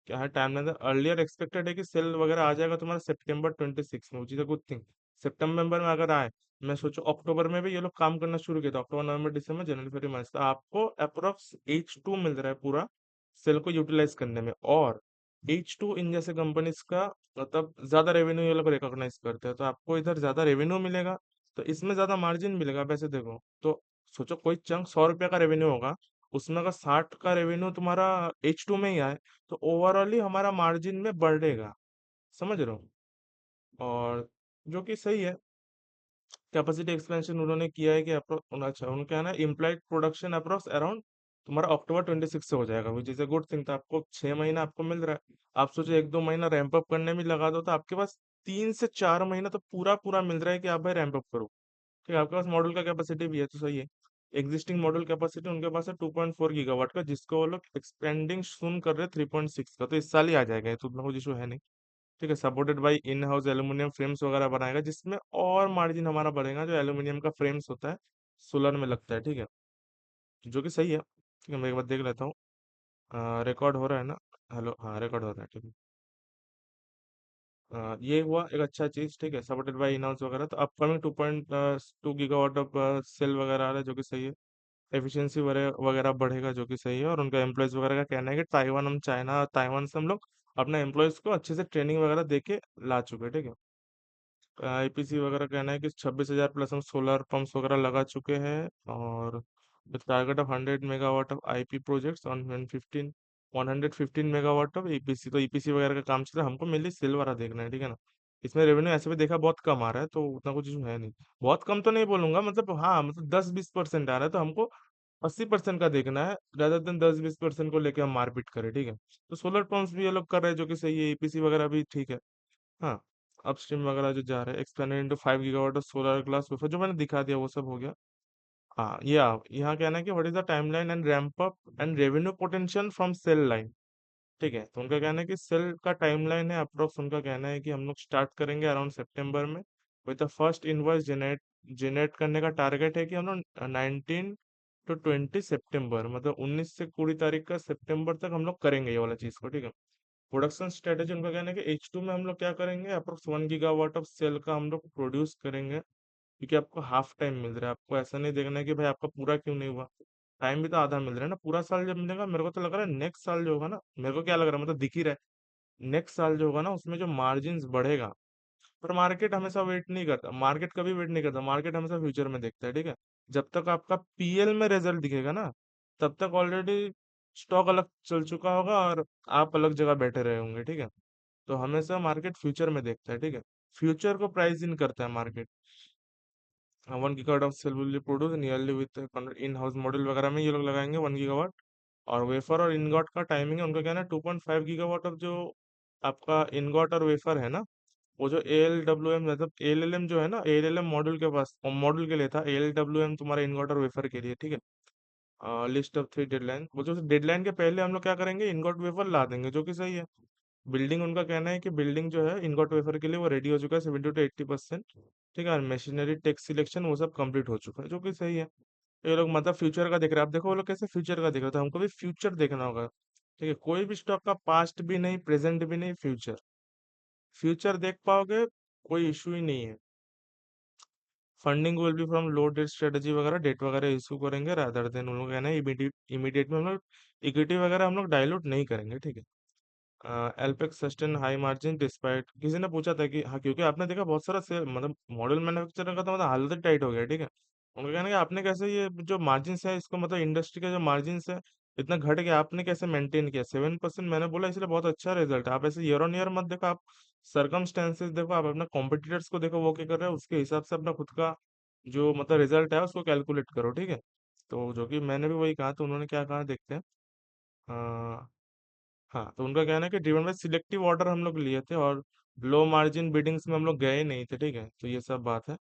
क्या है टाइमलाइन। अर्लियर एक्सपेक्टेड है कि सेल वगैरह आ जाएगा तुम्हारा September 26 में, which is a good thing. सितंबर में अगर आए, मैं सोचू अक्टूबर में भी ये लोग काम करना शुरू किया, तो अक्टूबर नवंबर दिसंबर जनवरी फरवरी मार्च, तो आपको अप्रोक्स H2 मिल रहा है पूरा सेल को यूटिलाइज करने में। और H2 इन जैसे कंपनीज का मतलब ज्यादा रेवेन्यू ये लोग रिकॉग्नाइज करते हैं, तो आपको इधर ज्यादा रेवेन्यू मिलेगा, तो इसमें ज्यादा मार्जिन मिलेगा। वैसे देखो तो सोचो, कोई चंक 100 रुपया का रेवेन्यू होगा, उसमें अगर 60 का रेवेन्यू तुम्हारा H2 में ही आए, तो ओवरऑल ही हमारा मार्जिन में बढ़ेगा। समझ रहे हो? और जो कि सही है। कैपेसिटी एक्सपेंशन उन्होंने किया है कि अच्छा उनका है ना, इम्प्लाइड प्रोडक्शन अप्रोक्स अराउंड तुम्हारा अक्टूबर 26 से हो जाएगा, विच इज अ गुड थिंग। तो आपको 6 महीना आपको मिल रहा है। आप सोचो 1-2 महीना रैंप अप करने में लगा दो, तो आपके पास 3 से 4 महीना तो पूरा पूरा मिल रहा है कि आप भाई रैंप अप करो। ठीक है, आपके पास मॉडल का कैपेसिटी भी है तो सही है। एग्जिस्टिंग मॉडल कैपेसिटी उनके पास है 2.4 गीगावाट का, जिसको वो लोग एक्सपेंडिंग सुन कर रहे हैं 3.6 का, तो इस साल ही आ जाएगा, ये तो उतना कुछ इशू है नहीं। ठीक है, supported by in house aluminium frames वगैरह बनाएगा, जिसमें और मार्जिन हमारा बढ़ेगा, जो एल्यूमिनियम का फ्रेम्स होता है सोलर में लगता है। ठीक है, जो कि सही है। ठीक है, मैं एक बार देख लेता हूँ। रिकॉर्ड हो रहा है ना? हेलो, हाँ रिकॉर्ड हो रहा है, ठीक है। ये हुआ एक अच्छा चीज। ठीक है, सपोर्टेड बाई इन हाउस वगैरह, तो अपकमिंग 2.2 गीगावाट ऑफ सेल वगैरह आ रहा है, जो कि सही है। एफिशिएंसी वगैरह वगैरह बढ़ेगा, जो कि सही है। और उनका एम्प्लॉयज वगैरह का कहना है कि ताइवान से हम लोग अपना एम्प्लॉयज को अच्छे से ट्रेनिंग वगैरह दे के ला चुके हैं। ठीक है, आईपीसी वगैरह कहना है कि 26,000 प्लस हम सोलर पंप्स वगैरह लगा चुके हैं, और with target of 100 megawatt of IP projects on 115 megawatt of EPC. तो ईपीसी वगैरह का काम चल रहा है, हमको मेनली सेल वाला देखना है। ठीक है ना? इसमें रेवेन्यू ऐसे भी देखा बहुत कम आ रहा है, तो उतना कुछ इशू है नहीं। बहुत कम तो नहीं बोलूंगा, मतलब हाँ, मतलब 10-20% आ रहा है, तो हमको 80% का देखना है, rather देन 10-20% को लेके हम मारपीट करें। ठीक है, तो सोलर पंप्स भी ये लोग कर रहे हैं, जो कि सही है। ईपीसी वगैरह भी ठीक है। हाँ, अपस्ट्रीम वगैरह जो जा रहे हैं, expanded into 5 gigawatt of solar glass wafer, जो मैंने दिखा दिया वो सब हो गया। हाँ, यहाँ कहना है कि what is the timeline and ramp up and revenue potential from cell line. ठीक है, तो उनका कहना है कि सेल का टाइमलाइन है अप्रोक्स, उनका कहना है कि हम लोग स्टार्ट करेंगे अराउंड सितंबर में, with the first invoice generate करने का टारगेट है कि हम लोग 19 to 20 सितंबर, मतलब 19 से 20 तारीख का सितंबर तक हम लोग करेंगे ये वाला चीज को। ठीक है, प्रोडक्शन स्ट्रेटेजी उनका कहना है कि H2 में हम लोग क्या करेंगे, अप्रोक्स 1 गीगावाट ऑफ सेल का हम लोग प्रोड्यूस करेंगे, क्योंकि आपको हाफ टाइम मिल रहा है। आपको ऐसा नहीं देखना है कि भाई आपका पूरा क्यों नहीं हुआ, टाइम भी तो आधा मिल रहा है ना। पूरा साल जब मिलेगा, मेरे को तो लग रहा है नेक्स्ट साल जो होगा ना, मेरे को क्या लग रहा है, मतलब दिख ही रहा है, नेक्स्ट साल जो होगा ना उसमें जो मार्जिन बढ़ेगा। पर मार्केट हमेशा वेट नहीं करता, मार्केट कभी वेट नहीं करता, मार्केट हमेशा फ्यूचर में देखता है। ठीक है, जब तक आपका पीएल में रिजल्ट दिखेगा ना, तब तक ऑलरेडी स्टॉक अलग चल चुका होगा और आप अलग जगह बैठे रहे होंगे। ठीक है, तो हमेशा मार्केट फ्यूचर में देखता है। ठीक है, फ्यूचर को प्राइस इन करता है market. 1 gigawatt of cell will be produce nearly with in house model वगैरह में ये लोग लगाएंगे 1 गीगावाट। और वेफर और इनगॉट का टाइमिंग है उनका कहना है 2.5 गीगावाट ऑफ जो आपका इनगॉट और वेफर है ना, वो जो ALWM, मतलब ALLM जो है ना, ALLM मॉड्यूल के पास मॉड्यूल के लिए था, ALWM तुम्हारा इनगॉट और वेफर के लिए। ठीक है, लिस्ट ऑफ 3 डेडलाइन, वो जो डेडलाइन के पहले हम लोग क्या करेंगे, इनगॉट वेफर ला देंगे, जो कि सही है। बिल्डिंग उनका कहना है कि बिल्डिंग जो है इनगॉट वेफर के लिए वो रेडी हो चुका है 70 to 80%। ठीक है, और मशीनरी टेक सिलेक्शन वो सब कंप्लीट हो चुका है, जो कि सही है। ये लोग मतलब फ्यूचर का देख रहे हैं। आप देखो वो लोग कैसे फ्यूचर का देख रहे हैं, तो हमको भी फ्यूचर देखना होगा। ठीक है, कोई भी स्टॉक का पास्ट भी नहीं, प्रेजेंट भी नहीं, फ्यूचर। फ्यूचर देख पाओगे, कोई इशू ही नहीं है। Funding will be from low debt strategy वगैरह, डेट वगैरह इशू करेंगे, रादर देन उन लोग कहना है इमीडिएट में हम लोग इक्विटी वगैरह हम लोग डायलूट नहीं करेंगे। ठीक है, एल्पेक्स सस्टेन हाई मार्जिन डिस्पाइट, किसी ने पूछा था कि हाँ, क्योंकि आपने देखा बहुत सारा से मतलब मॉडल मैन्युफैक्चरर का तो मतलब हालत ही टाइट हो गया। ठीक है, उनका कहना है कि आपने कैसे ये जो मार्जिन है इसको, मतलब इंडस्ट्री का जो मार्जिन है इतना घट गया, आपने कैसे मेंटेन किया 7%। मैंने बोला इसलिए बहुत अच्छा रिजल्ट है। आप ऐसे ईयर ऑन ईयर मत देखो, आप सर्कमस्टेंसेस देखो, आप अपना कॉम्पिटिटर्स को देखो वो क्या कर रहे हैं, उसके हिसाब से अपना खुद का जो मतलब रिजल्ट है उसको कैलकुलेट करो। ठीक है, तो जो कि मैंने भी वही कहा, तो उन्होंने क्या कहा देखते हैं। हाँ, तो उनका कहना है कि ड्रिवन बाय सिलेक्टिव ऑर्डर हम लोग लिए थे, और लो मार्जिन बिडिंग्स में हम लोग गए नहीं थे। ठीक है, तो ये सब बात है।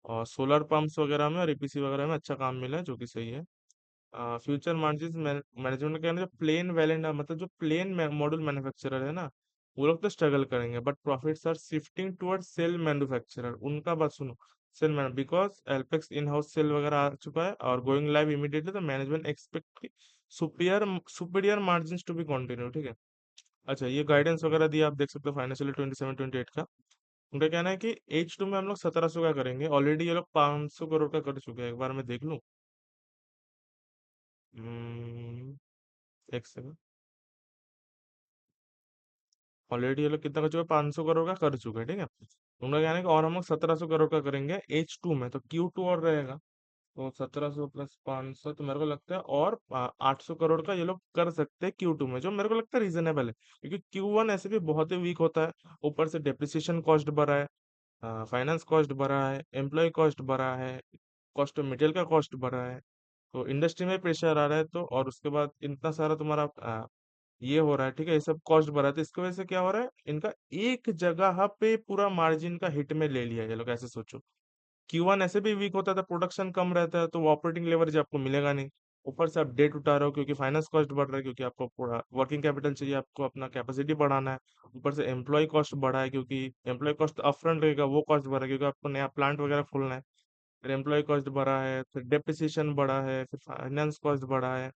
और सोलर पंप्स वगैरह में और ईपीसी वगैरह में अच्छा काम मिला है, जो कि सही है। फ्यूचर मार्जिन मैनेजमेंट का कहना है, जो प्लेन वैलेंट मतलब जो प्लेन मॉड्यूल मैन्युफैक्चरर है ना, वो लोग तो स्ट्रगल करेंगे, but profits are shifting towards cell manufacturer. उनका बात सुनो, cell man because Alpex in house cell वगैरह आ चुका है और गोइंग लाइव इमीडिएटली, तो management expect superior superior margin to be continue. ठीक है, अच्छा ये गाइडेंस वगैरह दिया, आप देख सकते हो फाइनेंशियल 27-28 का। उनका कहना है कि H2 में हम लोग 1700 का करेंगे, ऑलरेडी ये लोग 500 करोड़ का कर चुके हैं, एक बार मैं देख लूँ। हम्म, एक सेकंड। ऑलरेडी ये लोग कितना कर चुके हैं, 500 करोड़ का कर चुके हैं। ठीक है, उनका कहना है कि और हम लोग 1700 करोड़ का करेंगे H2 में, तो Q2 और रहेगा। तो 1700 प्लस 500 तो मेरे को लगता है, और 800 करोड़ का ये लोग कर सकते हैं Q2 में, जो मेरे को लगता है रीजनेबल है, क्योंकि Q1 ऐसे भी बहुत ही वीक होता है। ऊपर से डेप्रिसिएशन कॉस्ट बढ़ा है, फाइनेंस कॉस्ट बढ़ा है, एम्प्लॉय कॉस्ट बढ़ा है, कॉस्ट ऑफ मटेरियल का कॉस्ट बढ़ा है, तो इंडस्ट्री में प्रेशर आ रहा है, तो और उसके बाद इतना सारा तुम्हारा ये हो रहा है, ठीक है, ये सब कॉस्ट बढ़ा है, तो इसकी वजह से क्या हो रहा है, इनका एक जगह पे पूरा मार्जिन का हिट में ले लिया ये लोग, ऐसे सोचो। Q1 ऐसे भी वीक होता था, प्रोडक्शन कम रहता है, तो वो ऑपरेटिंग लेवरेज आपको मिलेगा नहीं। ऊपर से आप डेट उठा रहे हो क्योंकि फाइनेंस कॉस्ट बढ़ रहा है, क्योंकि आपको पूरा वर्किंग कैपिटल चाहिए, आपको अपना कैपेसिटी बढ़ाना है। ऊपर से एम्प्लॉय कॉस्ट बढ़ा है, क्योंकि एम्प्लॉय कॉस्ट अपफ्रंट रहेगा, वो कॉस्ट बढ़ा है क्योंकि आपको नया प्लांट वगैरह खोलना है। फिर एम्प्लॉय कॉस्ट बढ़ा है, फिर डेप्रिसिएशन बढ़ा है, फिर फाइनेंस कॉस्ट बढ़ा है,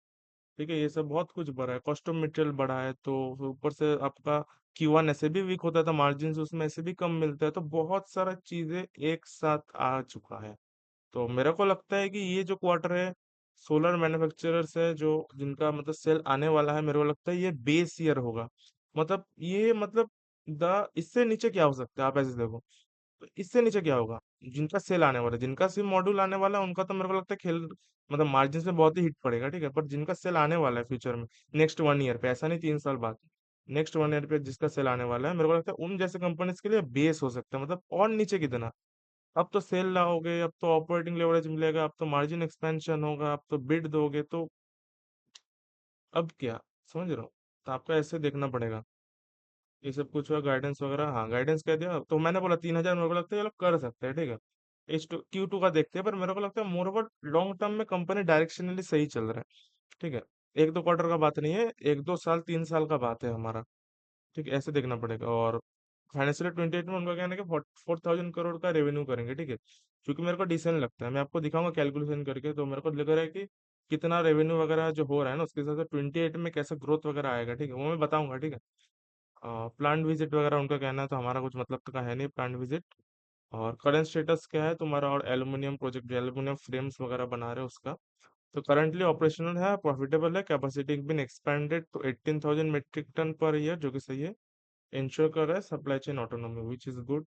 ठीक है, ये सब बहुत कुछ बढ़ा है, कॉस्ट ऑफ मटेरियल बढ़ा है, तो फिर ऊपर से आपका Q1 ऐसे भी वीक होता था, मार्जिन उसमें ऐसे भी कम मिलता है, तो बहुत सारा चीजें एक साथ आ चुका है। तो मेरे को लगता है कि ये जो क्वार्टर है, सोलर मैन्युफैक्चरर्स है जो, जिनका मतलब सेल आने वाला है, मेरे को लगता है ये बेस ईयर होगा। मतलब ये मतलब द इससे नीचे क्या हो सकता है, आप ऐसे देखो, तो इससे नीचे क्या होगा, जिनका सेल आने वाला है, जिनका सिम मॉड्यूल आने वाला है, उनका तो मेरे को लगता है खेल, मतलब मार्जिन में बहुत ही हिट पड़ेगा, ठीक है, पर जिनका सेल आने वाला है फ्यूचर में, नेक्स्ट 1 ईयर पे, ऐसा नहीं 3 साल बाद, नेक्स्ट 1 ईयर पे जिसका सेल आने वाला है, मेरे को लगता है उन जैसे कंपनीज के लिए बेस हो सकता है, मतलब और नीचे कितना। अब तो सेल लाओगे, अब तो ऑपरेटिंग लेवरेज मिलेगा, अब तो मार्जिन एक्सपेंशन होगा, अब तो बिड दोगे, तो अब क्या, समझ रहे हो, तो आपको ऐसे देखना पड़ेगा। ये सब कुछ हुआ, गाइडेंस वगैरह, हाँ गाइडेंस कह दिया, तो मैंने बोला 3,000 मेरे को लगता है ये लोग कर सकते हैं, ठीक है। Q2 का देखते हैं, पर मेरे को लगता है मोर ओवर लॉन्ग टर्म में कंपनी डायरेक्शनली सही चल रहा है, ठीक है। एक दो क्वार्टर का बात नहीं है, 1-2 साल 3 साल का बात है हमारा, ठीक है, ऐसे देखना पड़ेगा। और फाइनेंशियल 28 में उनका कहना है कि 4,000 करोड़ का रेवेन्यू करेंगे, ठीक है, क्योंकि मेरे को डिसेंट लगता है, मैं आपको दिखाऊंगा कैलकुलेशन करके, तो मेरे को लग रहा है कि कितना रेवेन्यू वगैरह जो हो रहा है ना, उसके हिसाब से 28 में कैसा ग्रोथ वगैरह आएगा, ठीक है, वो मैं बताऊंगा, ठीक है। प्लांट विजिट वगैरह उनका कहना है, तो हमारा कुछ मतलब तो का है नहीं प्लांट विजिट। और करंट स्टेटस क्या है तुम्हारा, और एल्यूमिनियम प्रोजेक्ट जो एल्यूमिनियम फ्रेम्स वगैरह बना रहे हो उसका, तो करंटली ऑपरेशनल है, प्रॉफिटेबल है, capacity been expanded to 18,000 metric ton per year, जो कि सही है। इंश्योर कर रहा है supply chain autonomy, which is good.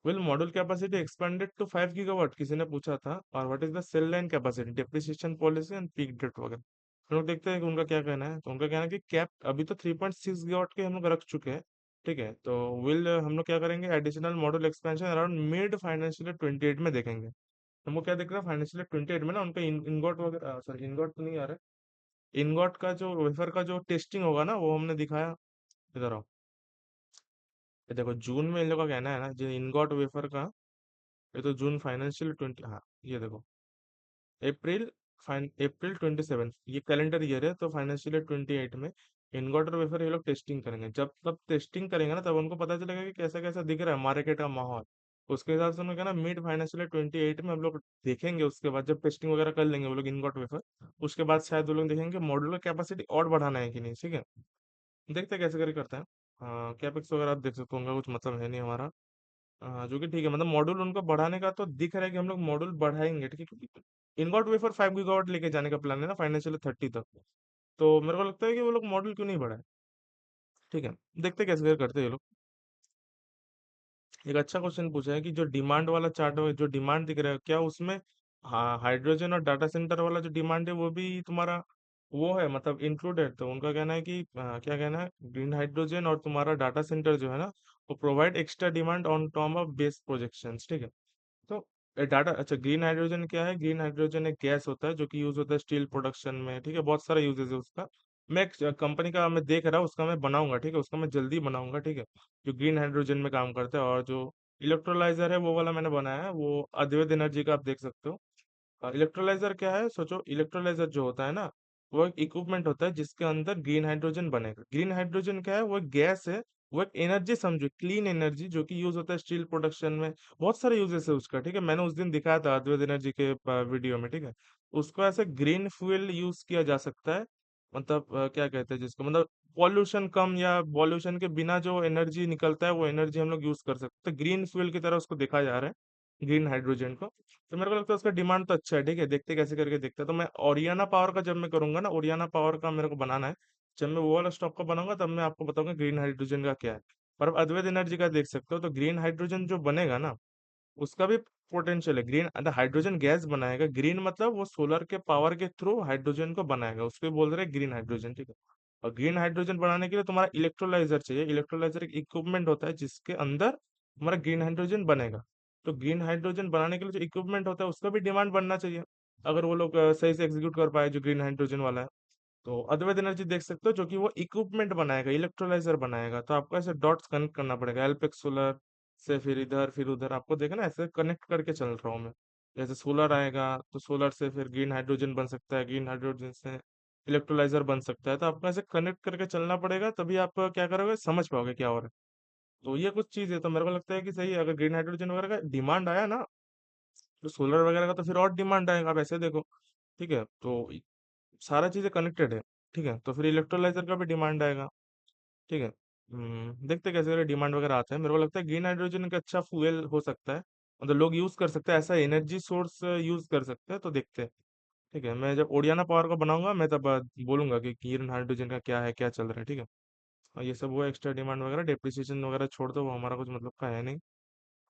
Will module capacity expanded to 5 gigawatt, किसी ने पूछा था, और what is the cell line capacity, depreciation policy and peak debt वगैरह। हम लोग देखते हैं कि उनका क्या कहना है, तो उनका कहना है कि कैप अभी तो 3.6 गीगावाट के हम लोग रख चुके हैं, ठीक है, तो विल हम लोग क्या करेंगे, additional module expansion around mid financial 28 में देखेंगे। हमको क्या दिख रहा है, फाइनेंशियल 28 में ना उनका इनगॉट वगैरह, सॉरी इनगॉट तो नहीं आ रहा है, इनगॉट का जो वेफर का जो टेस्टिंग होगा ना, वो हमने दिखाया, इधर आओ, ये देखो जून में इन लोग का कहना है ना, जो इनगॉट वेफर का, ये तो जून फाइनेंशियल 20, हाँ ये देखो, अप्रैल अप्रैल 27, ये कैलेंडर ईयर है, तो फाइनेंशियल ईयर 28 में इनवर्टर वेफर ये लोग टेस्टिंग करेंगे, जब तब टेस्टिंग करेंगे ना, तब उनको पता चलेगा कि कैसा कैसा दिख रहा है मार्केट का माहौल। उसके हिसाब से उन्होंने कहना मिड फाइनेंशियल ईयर 28 में हम लोग देखेंगे, उसके बाद जब टेस्टिंग वगैरह कर लेंगे वो लोग इनगॉट वेफर, उसके बाद शायद वो लोग देखेंगे मॉड्यूलर कैपेसिटी और बढ़ाना है कि नहीं, ठीक है, देखते हैं कैसे करके करते हैं। हाँ कैपेक्स वगैरह आप देख सकते हो, उनका कुछ मतलब है नहीं हमारा। हाँ जो कि ठीक है, मतलब मॉड्यूल उनको बढ़ाने का तो दिख रहा है कि हम लोग मॉड्यूल बढ़ाएंगे, ठीक है, क्योंकि इनगॉट वेफर 5 गीगावाट लेके जाने का प्लान है ना फाइनेंशियल 30 तक, तो मेरे को लगता है कि वो लोग मॉड्यूल क्यों नहीं बढ़ाए, ठीक है, देखते हैं कैसे करते हैं ये लोग। एक अच्छा क्वेश्चन पूछा है कि जो डिमांड वाला चार्ट है, जो डिमांड दिख रहा है क्या उसमें, हाँ हाइड्रोजन और डाटा सेंटर वाला जो डिमांड है वो भी तुम्हारा वो है, मतलब इंक्लूडेड, तो उनका कहना है कि क्या कहना है, ग्रीन हाइड्रोजन और तुम्हारा डाटा सेंटर जो है ना, वो provide extra demand on top of base projections, ठीक है। तो डाटा, अच्छा ग्रीन हाइड्रोजन क्या है, ग्रीन हाइड्रोजन एक गैस होता है जो कि यूज होता है स्टील प्रोडक्शन में, ठीक है, बहुत सारा यूजेस है उसका। मैं एक कंपनी का मैं देख रहा हूँ, उसका मैं बनाऊंगा, ठीक है, उसका मैं जल्दी बनाऊंगा, ठीक है, जो ग्रीन हाइड्रोजन में काम करता है। और जो इलेक्ट्रोलाइजर है वो वाला मैंने बनाया है, वो अद्वैत एनर्जी का, आप देख सकते हो। इलेक्ट्रोलाइजर क्या है, सोचो इलेक्ट्रोलाइजर जो होता है ना, वो एक इक्विपमेंट होता है जिसके अंदर ग्रीन हाइड्रोजन बनेगा। ग्रीन हाइड्रोजन क्या है, वो एक गैस है, वो एक एनर्जी समझो, क्लीन एनर्जी, जो कि यूज होता है स्टील प्रोडक्शन में। बहुत सारे यूजेस है उसका, ठीक है, मैंने उस दिन दिखाया था अद्वैत एनर्जी के वीडियो में, ठीक है। उसको ऐसे ग्रीन फ्यूल यूज किया जा सकता है, मतलब क्या कहते हैं जिसको, मतलब पॉल्यूशन कम या पॉल्यूशन के बिना जो एनर्जी निकलता है, वो एनर्जी हम लोग यूज कर सकते हैं, ग्रीन फ्यूल की तरह उसको देखा जा रहा है ग्रीन हाइड्रोजन को। तो मेरे को लगता है उसका डिमांड तो अच्छा है, ठीक है, देखते कैसे करके देखते हैं। तो मैं ओरियाना पावर का जब मैं करूंगा ना, ओरियाना पावर का मेरे को बनाना है, जब मैं वो वाला स्टॉक का बनाऊंगा तब मैं आपको बताऊंगा ग्रीन हाइड्रोजन का क्या है। पर अब अद्वैत एनर्जी का देख सकते हो, तो ग्रीन हाइड्रोजन जो बनेगा ना, उसका भी पोटेंशियल है। ग्रीन हाइड्रोजन गैस बनाएगा, ग्रीन मतलब वो सोलर के पावर के थ्रू हाइड्रोजन को बनाएगा, उसको ही बोल रहे हैं ग्रीन हाइड्रोजन, ठीक है। और ग्रीन हाइड्रोजन बनाने के लिए तुम्हारा इलेक्ट्रोलाइजर चाहिए। इलेक्ट्रोलाइजर एक इक्विपमेंट होता है जिसके अंदर तुम्हारा ग्रीन हाइड्रोजन बनेगा। तो ग्रीन हाइड्रोजन बनाने के लिए जो इक्विपमेंट होता है उसका भी डिमांड बढ़ना चाहिए, अगर वो लोग सही से एग्जीक्यूट कर पाए जो ग्रीन हाइड्रोजन वाला है। तो अद्वैत एनर्जी देख सकते हो, जो कि वो इक्विपमेंट बनाएगा, इलेक्ट्रोलाइजर बनाएगा। तो आपको ऐसे डॉट्स कनेक्ट करना पड़ेगा, एल्पेक्स सोलर से फिर इधर फिर उधर, आपको देखना ऐसे कनेक्ट करके चल रहा हूँ मैं। जैसे सोलर आएगा तो सोलर से फिर ग्रीन हाइड्रोजन बन सकता है, ग्रीन हाइड्रोजन से इलेक्ट्रोलाइजर बन सकता है। तो आपको ऐसे कनेक्ट करके चलना पड़ेगा, तभी आप क्या करोगे, समझ पाओगे क्या हो रहा है। तो ये कुछ चीज है, तो मेरे को लगता है कि सही है। अगर ग्रीन हाइड्रोजन वगैरह का डिमांड आया ना, तो सोलर वगैरह का तो फिर और डिमांड आएगा, आप ऐसे देखो। ठीक है, तो सारा चीजें कनेक्टेड है। ठीक है, तो फिर इलेक्ट्रोलाइजर का भी डिमांड आएगा। ठीक है। देखते हैं कैसे कैसे डिमांड वगैरह आते हैं। मेरे को लगता है ग्रीन हाइड्रोजन का अच्छा फ्यूल हो सकता है, मतलब लोग यूज कर सकते हैं, ऐसा एनर्जी सोर्स यूज कर सकते हैं। तो देखते हैं। ठीक है, मैं जब ओडियाना पावर का बनाऊंगा मैं तब बोलूंगा कि ग्रीन हाइड्रोजन का क्या है, क्या चल रहा है। ठीक है। और ये सब वो एक्स्ट्रा डिमांड वगैरह डेप्रिसिएशन वगैरह छोड़ दो, वो हमारा कुछ मतलब का है नहीं।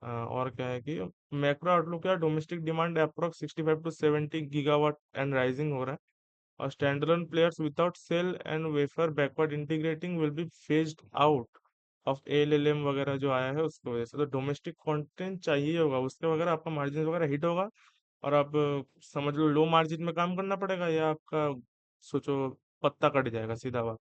और क्या है कि मैक्रो आउटलुक या domestic demand approx 65 to 70 gigawatt and rising हो रहा है। और standalone players without cell and wafer backward integrating will be phased out of ALLM वगैरह जो आया है उसकी वजह से। तो डोमेस्टिक कंटेंट चाहिए होगा, उसके वगैरह आपका मार्जिन वगैरह हिट होगा। और आप समझ लो लो मार्जिन में काम करना पड़ेगा, या आपका सोचो पत्ता कट जाएगा, सीधा बात।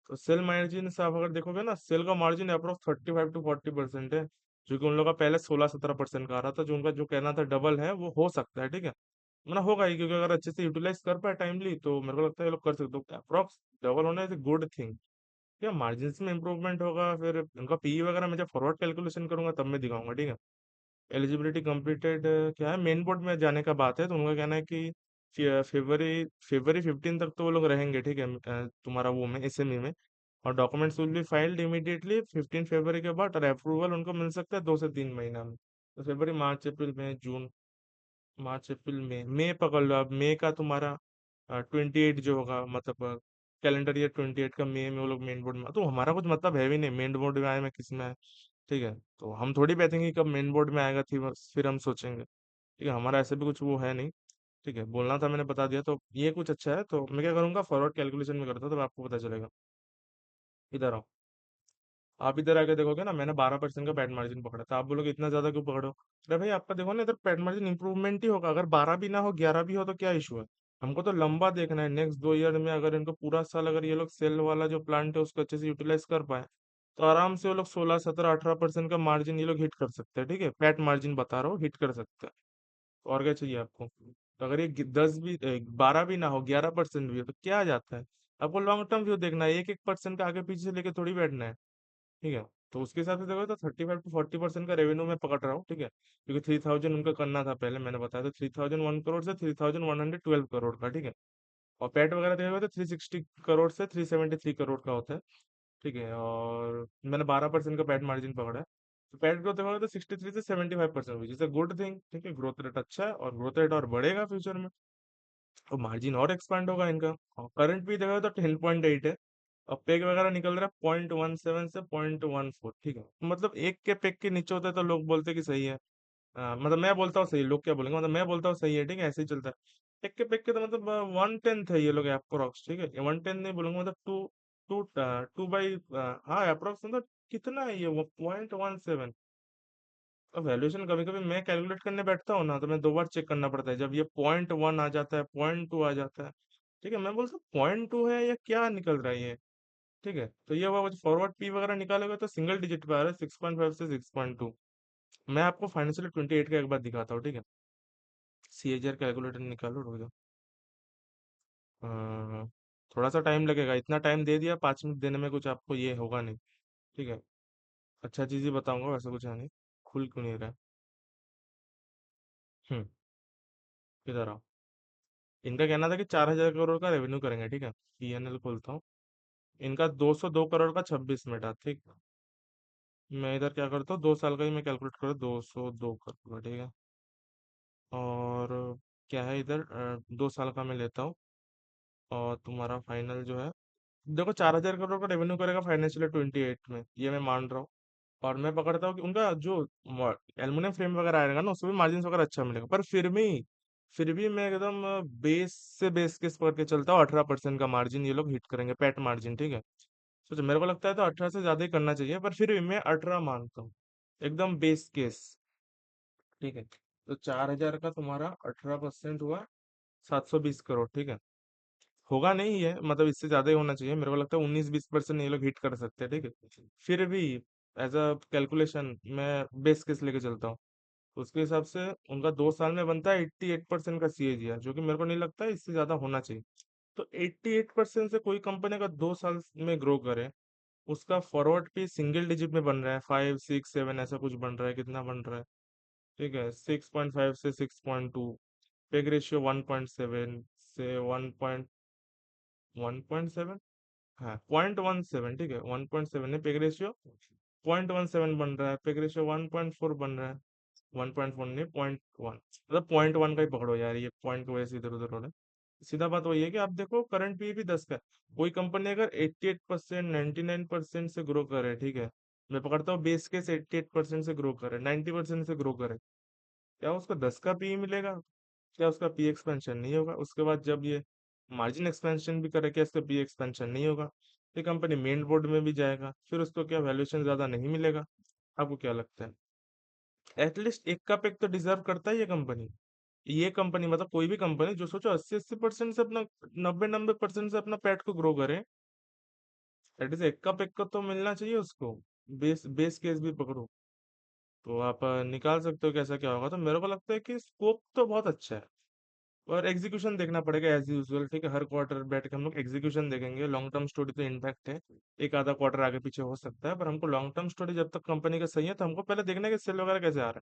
तो सेल मार्जिन से आप अगर देखोगे ना, सेल का मार्जिन अप्रोक्स 35 to 40% है, जो कि उन लोगों का पहले 16-17% का आ रहा था। जो उनका जो कहना था डबल है, वो हो सकता है। ठीक है, मतलब होगा ही, क्योंकि अगर अच्छे से यूटिलाइज कर पाए टाइमली, तो मेरे को लगता है ये लोग कर सकते हो। अप्रोक्स डबल होना इज गुड थिंग। क्या मार्जिन में इंप्रूवमेंट होगा, फिर उनका पीई वगैरह मैं जब फॉरवर्ड कैलकुलेशन करूंगा तब मैं दिखाऊंगा। ठीक है। एलिजिबिलिटी कंप्लीटेड क्या है, मेन बोर्ड में जाने का बात है, तो उनका कहना है कि फेब्रवरी फेब्रवरी 15 तक तो वो लोग रहेंगे। ठीक है, तुम्हारा वो में एसएमई में। और documents will be filed immediately 15 फरवरी के बाद, और अप्रूवल उनको मिल सकता है 2 से 3 महीना में। तो फरवरी, मार्च, अप्रैल, मई, जून, मार्च, अप्रैल, मई, मई पकड़ लो आप। मई का तुम्हारा 28 जो होगा, मतलब कैलेंडर ईयर 28 का मई में वो लोग मेन बोर्ड में, तो हमारा कुछ मतलब है भी नहीं मेन बोर्ड में आए में किस में आए। ठीक है, तो हम थोड़ी बैठेंगे कब मेन बोर्ड में आएगा थी बस फिर हम सोचेंगे। ठीक है, हमारा ऐसे भी कुछ वो है नहीं। ठीक है, बोलना था मैंने बता दिया। तो ये कुछ अच्छा है, तो मैं क्या करूंगा, फॉरवर्ड कैलकुलेशन में करता हूँ, तो आपको पता चलेगा। इधर आओ। आप इधर आके देखोगे ना, मैंने 12% का पैड मार्जिन पकड़ा था। आप बोलोगे इतना ज्यादा क्यों पकड़ो, अरे भाई आपका देखो ना, इधर पैड मार्जिन इंप्रूवमेंट ही होगा। अगर 12 भी ना हो, 11 भी हो, तो क्या इशू है। हमको तो लंबा देखना है, नेक्स्ट 2 ईयर में अगर इनको पूरा साल अगर ये लोग सेल वाला जो प्लांट है उसको अच्छे से यूटिलाइज कर पाए, तो आराम से वो लोग 16, 17, 18% का मार्जिन ये लोग हिट कर सकते हैं। ठीक है, पैट मार्जिन बता रहा हूँ, हिट कर सकते हैं। तो और क्या चाहिए आपको। तो अगर ये 10 भी 12 भी ना हो, 11% भी हो, तो क्या आ जाता है। आपको लॉन्ग टर्म व्यू देखना है, एक एक परसेंट का आगे पीछे से लेके थोड़ी बैठना है। ठीक है, तो उसके हिसाब से देखो तो 35 to 40% का रेवेन्यू मैं पकड़ रहा हूँ। ठीक है, क्योंकि 3000 उनका करना था पहले, मैंने बताया था 3001 करोड़ से 3112 करोड़ का। ठीक है, और पैट वगैरह देखोगे तो 360 करोड़ से 373 करोड़ का होता है। ठीक है, और मैंने 12% का पैट मार्जिन पकड़ा है। तो पैट ग्रोथ देखोगे तो 63 से 75% हुई, जिससे गुड थिंग। ठीक है, ग्रोथ रेट अच्छा है, और ग्रोथ रेट और बढ़ेगा फ्यूचर में, और मार्जिन और एक्सपांड होगा इनका। और करंट भी देखोगे तो 10.8 है। और पेग वगैरह निकल रहा है 0.17 से 0.14। ठीक है, मतलब एक के पेग के नीचे होता है तो लोग बोलते हैं कि सही है। मतलब मैं बोलता हूँ सही, लोग क्या बोलेंगे, मतलब मैं बोलता हूँ सही है। ठीक है, ऐसे ही चलता है। एक के पेग के तो मतलब 1/10 है ये लोग अप्रोक्स। ठीक है, 1/10 नहीं बोलूंगा, मतलब टू टू टू बाई, हाँ अप्रोक्स, मतलब कितना है ये, वो 0.17। तो वैल्यूएशन कभी कभी मैं कैलकुलेट करने बैठता हूँ ना, तो मैं 2 बार चेक करना पड़ता है, जब ये 0.1 आ जाता है, 0.2 आ जाता है। ठीक है, मैं बोलता हूँ 0.2 है या क्या निकल रहा है ये। ठीक है, तो ये हुआ फॉरवर्ड पी वगैरह निकालेगा तो सिंगल डिजिट पे आ रहा है, 6.5 से 6.2। मैं आपको फाइनेंशियल 28 का एक बार दिखाता हूँ। ठीक है, सीएजीआर कैलकुलेटर निकालो, रुक जाओ। अ, थोड़ा सा टाइम लगेगा, इतना टाइम दे दिया, 5 मिनट देने में कुछ आपको ये होगा नहीं। ठीक है, अच्छा चीज ही बताऊंगा, वैसे कुछ है नहीं। खुल क्यों नहीं रहा है? हम्म इधर आओ। इनका कहना था कि 4,000 करोड़ का रेवेन्यू करेंगे। ठीक है, पीएनएल खोलता हूँ। इनका 202 करोड़ का 26 मिनट। ठीक, मैं इधर क्या करता हूँ, 2 साल का ही मैं कैलकुलेट करूँ, 202 करोड़। ठीक है, और क्या है इधर, 2 साल का मैं लेता हूँ। और तुम्हारा फाइनल जो है, देखो 4,000 करोड़ का रेवेन्यू करेगा फाइनेंशियल 28 में, ये मैं मान रहा हूँ। और मैं पकड़ता हूँ कि उनका जो एल्युमिनियम फ्रेम वगैरह आएगा ना, उसमें भी मार्जिन वगैरह अच्छा मिलेगा, पर फिर भी मैं एकदम बेस से बेस केस पकड़ के चलता हूँ। 18% का मार्जिन ये लोग हिट करेंगे, पेट मार्जिन, ठीक है। सोचो, मेरे को लगता है तो 18 से ज्यादा ही करना चाहिए, पर फिर भी मैं 18 मानता हूँ, एकदम बेस केस, ठीक है। तो 4,000 का तुम्हारा 18% हुआ 720 करोड़, ठीक है। होगा नहीं है, मतलब इससे ज्यादा ही होना चाहिए, मेरे को लगता है 19-20% ये लोग हिट कर सकते हैं, ठीक है। फिर भी एज अ कैलकुलेशन मैं बेस केस लेके चलता हूँ। उसके हिसाब से उनका 2 साल में बनता है 88% का CAGR, जो कि मेरे को नहीं लगता है इससे ज्यादा होना चाहिए। तो 88% से कोई कंपनी का 2 साल में ग्रो करे, उसका फॉरवर्ड भी सिंगल डिजिट में बन रहा है, 5, 6, 7 ऐसा कुछ बन रहा है, कितना बन रहा है, ठीक है, 6.5 से 6.2, पेग रेशियो 1.7 से 1.7, हाँ 0.17, ठीक है, 1.7 है पेग रेशियो, 0.17 बन रहा है, पेग रेशियो 1.4 बन रहा है, 1.1 नहीं 0.1, मतलब 0.1 का ही पकड़ो यार, ये पॉइंट की वजह से इधर उधर हो रहा है। सीधा बात वही है कि आप देखो करंट पी भी 10 का है। कोई कंपनी अगर 88%, 99% से ग्रो करे, ठीक है, मैं पकड़ता हूँ बेस केस 88% से ग्रो करे, 90% से ग्रो करे, क्या उसको 10 का पी मिलेगा? क्या उसका पी एक्सपेंशन नहीं होगा? उसके बाद जब ये मार्जिन एक्सपेंशन भी करे, क्या इसका पी एक्सपेंशन नहीं होगा? ये कंपनी मेन बोर्ड में भी जाएगा, फिर उसको क्या वैल्यूएशन ज्यादा नहीं मिलेगा? आपको क्या लगता है? एटलीस्ट एक का पेक तो डिजर्व करता है ये कंपनी मतलब कोई भी कंपनी जो सोचो 80-80% से अपना 90-90% से अपना पैट को ग्रो करे, एटलीस्ट एक का पेक तो मिलना चाहिए उसको। बेस बेस केस भी पकड़ो, तो आप निकाल सकते हो कैसा क्या होगा। तो मेरे को लगता है कि स्कोप तो बहुत अच्छा है, और एग्जीक्यूशन देखना पड़ेगा एज यूजुअल, ठीक है। हर क्वार्टर बैठ के हम लोग एग्जीक्यूशन देखेंगे, लॉन्ग टर्म स्टोरी तो इनफैक्ट है, एक आधा क्वार्टर आगे पीछे हो सकता है, पर हमको लॉन्ग टर्म स्टोरी जब तक कंपनी का सही है, तो हमको पहले देखना है कि सेल वगैरह कैसे आ रहा है,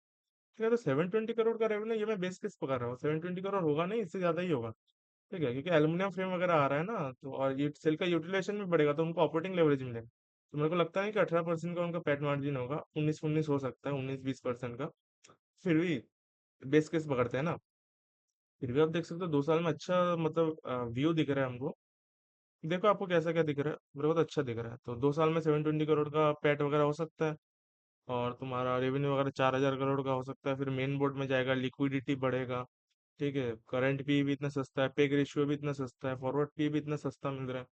ठीक है। तो 720 करोड़ का रेवेन्यू ये मैं बेस केस पकड़ रहा हूँ, 720 करोड़ होगा नहीं, इससे ज्यादा ही होगा, ठीक है, क्योंकि एल्यूमिनियम फ्रेम वगैरह आ रहा है ना, तो और ये सेल का यूटिलाइजेशन भी बढ़ेगा, तो उनको ऑपरेटिंग लेवरेज मिलेगा। तो मेरे को लगता है कि 18% का उनका पैट मार्जिन होगा, 19-19 हो सकता है, 19-20% का। फिर भी बेस केस पकड़ते हैं ना, फिर भी आप देख सकते हो 2 साल में अच्छा मतलब व्यू दिख रहा है हमको। देखो आपको कैसा क्या दिख रहा है, मेरे को तो अच्छा दिख रहा है। तो 2 साल में 720 करोड़ का पैट वगैरह हो सकता है, और तुम्हारा रेवेन्यू वगैरह 4,000 करोड़ का हो सकता है, फिर मेन बोर्ड में जाएगा, लिक्विडिटी बढ़ेगा, ठीक है। करंट पी भी इतना सस्ता है, पेग रेशियो भी इतना सस्ता है, फॉरवर्ड पी भी इतना सस्ता मिल रहा है।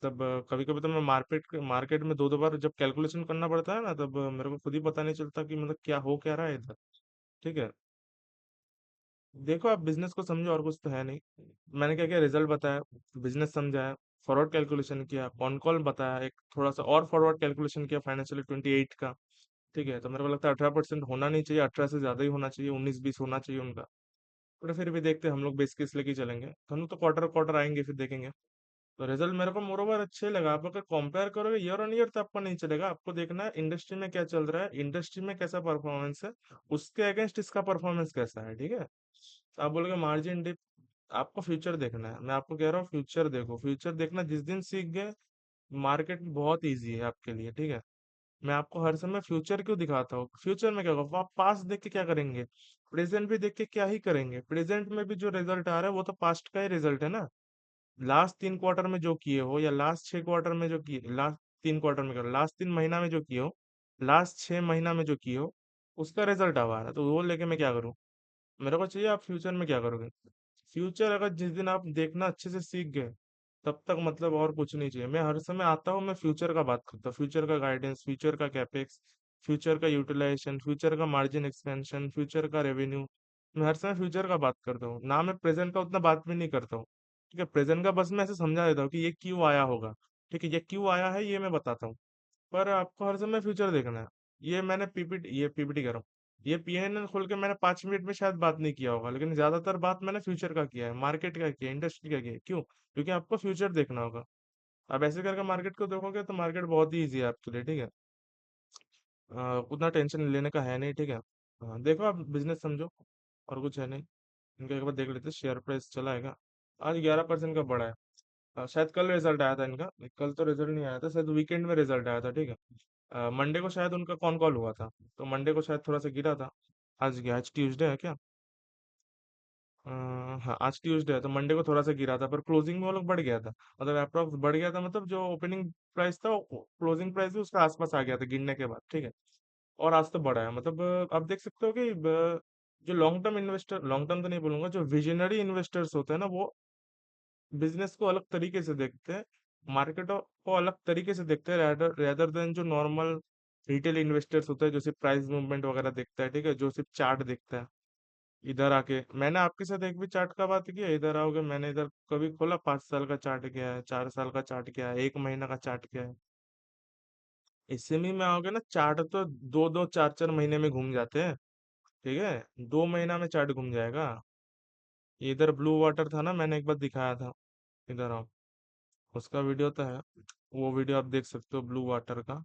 तब कभी कभी तो मैं मार्केट मार्केट में दो दो बार जब कैलकुलेशन करना पड़ता है ना, तब मेरे को खुद ही पता नहीं चलता कि मतलब क्या हो क्या रहा है इधर, ठीक है। देखो आप बिजनेस को समझो, और कुछ तो है नहीं। मैंने क्या किया, रिजल्ट बताया, बिजनेस समझाया, फॉरवर्ड कैलकुलेशन किया, कॉन कॉल बताया, एक थोड़ा सा और फॉरवर्ड कैलकुलेशन किया फाइनेंशियल 28 का, ठीक है। तो मेरे को लगता है 18% होना नहीं चाहिए, 18 से ज्यादा ही होना चाहिए, 19-20 होना चाहिए उनका। पर फिर भी देखते हैं, हम लोग बेस केस लेके चलेंगे, तो हम लोग तो क्वार्टर क्वार्टर आएंगे फिर देखेंगे। तो रिजल्ट मेरे को मोरोवर अच्छे लगा। आप अगर कंपेयर करोगे ईयर ऑन ईयर तो आपको नहीं चलेगा, आपको देखना है इंडस्ट्री में क्या चल रहा है, इंडस्ट्री में कैसा परफॉर्मेंस है, उसके अगेंस्ट इसका परफॉर्मेंस कैसा है, ठीक है। तो आप बोलोगे मार्जिन डिप, आपको फ्यूचर देखना है, मैं आपको कह रहा हूँ फ्यूचर देखो, फ्यूचर देखना, जिस दिन सीख गए मार्केट बहुत ईजी है आपके लिए, ठीक है। मैं आपको हर समय फ्यूचर क्यों दिखाता हूँ, फ्यूचर में क्या होगा, आप पास्ट देख के क्या करेंगे, प्रेजेंट भी देख के क्या ही करेंगे। प्रेजेंट में भी जो रिजल्ट आ रहा है वो तो पास्ट का ही रिजल्ट है ना। लास्ट 3 क्वार्टर में जो किए हो, या लास्ट 6 क्वार्टर में जो किए, लास्ट 3 क्वार्टर में करो, लास्ट 3 महीना में जो किए हो, लास्ट 6 महीना में जो किए हो, उसका रिजल्ट अब आ रहा है, तो वो लेके मैं क्या करूँ। मेरे को चाहिए आप फ्यूचर में क्या करोगे। फ्यूचर अगर जिस दिन आप देखना अच्छे से सीख गए, तब तक मतलब और कुछ नहीं चाहिए। मैं हर समय आता हूँ, मैं फ्यूचर का बात करता हूँ, फ्यूचर का गाइडेंस, फ्यूचर का कैपेक्स, फ्यूचर का यूटिलाइजेशन, फ्यूचर का मार्जिन एक्सपेंशन, फ्यूचर का रेवेन्यू। मैं हर समय फ्यूचर का बात करता हूँ ना, मैं प्रेजेंट का उतना बात भी नहीं करता हूँ, ठीक है। प्रेजेंट का बस मैं ऐसे समझा देता हूँ कि ये क्यों आया होगा, ठीक है, ये क्यों आया है ये मैं बताता हूँ। पर आपको हर समय फ्यूचर देखना है। ये पीपीटी कर रहा हूँ, ये पीएनएल खोल के मैंने 5 मिनट में शायद बात नहीं किया होगा, लेकिन ज्यादातर बात मैंने फ्यूचर का किया है, मार्केट का किया है, इंडस्ट्री का किया है। क्यों? क्योंकि आपको फ्यूचर देखना होगा। आप ऐसे करके मार्केट को देखोगे तो मार्केट बहुत ही ईजी है आपके लिए, ठीक है। उतना टेंशन लेने का है नहीं, ठीक है। देखो आप बिजनेस समझो, और कुछ है नहीं। इनका एक बार देख लेते, शेयर प्राइस चला आएगा, आज 11% का बढ़ा है। शायद कल रिजल्ट आया था इनका, कल तो रिजल्ट नहीं आया था, शायद वीकेंड में रिजल्ट आया था, ठीक है। मंडे को शायद उनका कॉन कॉल हुआ था, तो मंडे को शायद थोड़ा सा गिरा था। आज क्या, आज ट्यूसडे है क्या? अ, हाँ, आज ट्यूसडे है तो मंडे को थोड़ा सा गिरा था, पर क्लोजिंग में वो लोग बढ़ गया था। मतलब अप्रॉक्स बढ़ गया था, मतलब जो ओपनिंग प्राइस था क्लोजिंग प्राइस भी उसके आसपास आ गया था गिरने के बाद, ठीक है। और आज तो बढ़ा है, मतलब आप देख सकते हो कि जो long term investor, long term तो नहीं बोलूंगा, जो विजनरी इन्वेस्टर्स होते हैं ना, वो बिजनेस को अलग तरीके से देखते हैं, मार्केट को अलग तरीके से देखते हैं, रेदर रेदर देन जो नॉर्मल रिटेल इन्वेस्टर्स होते हैं, जो सिर्फ प्राइस मूवमेंट वगैरह देखता है, ठीक है, जो सिर्फ चार्ट देखता है। इधर आके मैंने आपके साथ एक भी चार्ट का बात किया, इधर आओगे मैंने इधर कभी खोला, 5 साल का चार्ट क्या है, 4 साल का चार्ट क्या है, 1 महीना का चार्ट क्या है। एसएमई में आओगे ना, चार्ट तो 2-2 4-4 महीने में घूम जाते हैं, ठीक है। 2 महीना में चार्ट घूम जाएगा। इधर ब्लू वाटर था ना, मैंने एक बार दिखाया था, इधर आओ, उसका वीडियो तो है, वो वीडियो आप देख सकते हो ब्लू वाटर का।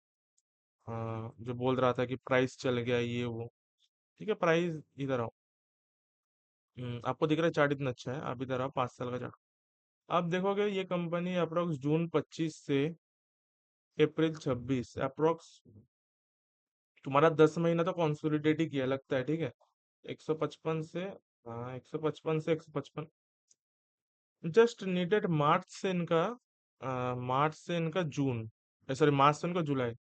हाँ, जो बोल रहा था कि प्राइस चल गया ये वो, ठीक है, प्राइस इधर आओ। आपको दिख रहा है चार्ट इतना अच्छा है, आप इधर आओ, 5 साल का चार्ट। आप देखोगे ये कंपनी अप्रोक्स जून 25 से अप्रैल 26 अप्रोक्स तुम्हारा 10 महीना तो कंसोलिडेट ही किया लगता है, ठीक है। 155 से, हाँ, 155 से 155, जस्ट नीडेड मार्च से इनका, मार्च से इनका जून, सॉरी मार्च से इनका जुलाई,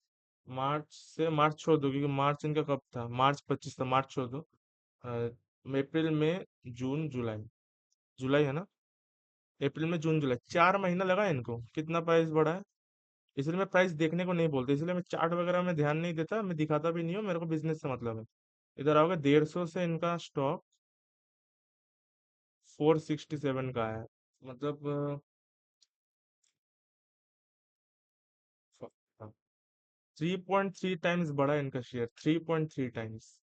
मार्च से, मार्च छोड़ दो क्योंकि मार्च इनका कब था, मार्च 25 था, मार्च छोड़ दो। अ, अप्रैल में, जून जुलाई, जुलाई है ना, अप्रैल में जून जुलाई 4 महीना लगा है इनको, कितना प्राइस बढ़ा है। इसलिए मैं प्राइस देखने को नहीं बोलते, इसलिए मैं चार्ट वगैरह में ध्यान नहीं देता, मैं दिखाता भी नहीं हूँ, मेरे को बिजनेस से मतलब है। इधर आओगे, 150 से इनका स्टॉक 467 का है, मतलब 3.3 टाइम्स बढ़ा है इनका शेयर, 3.3 टाइम्स।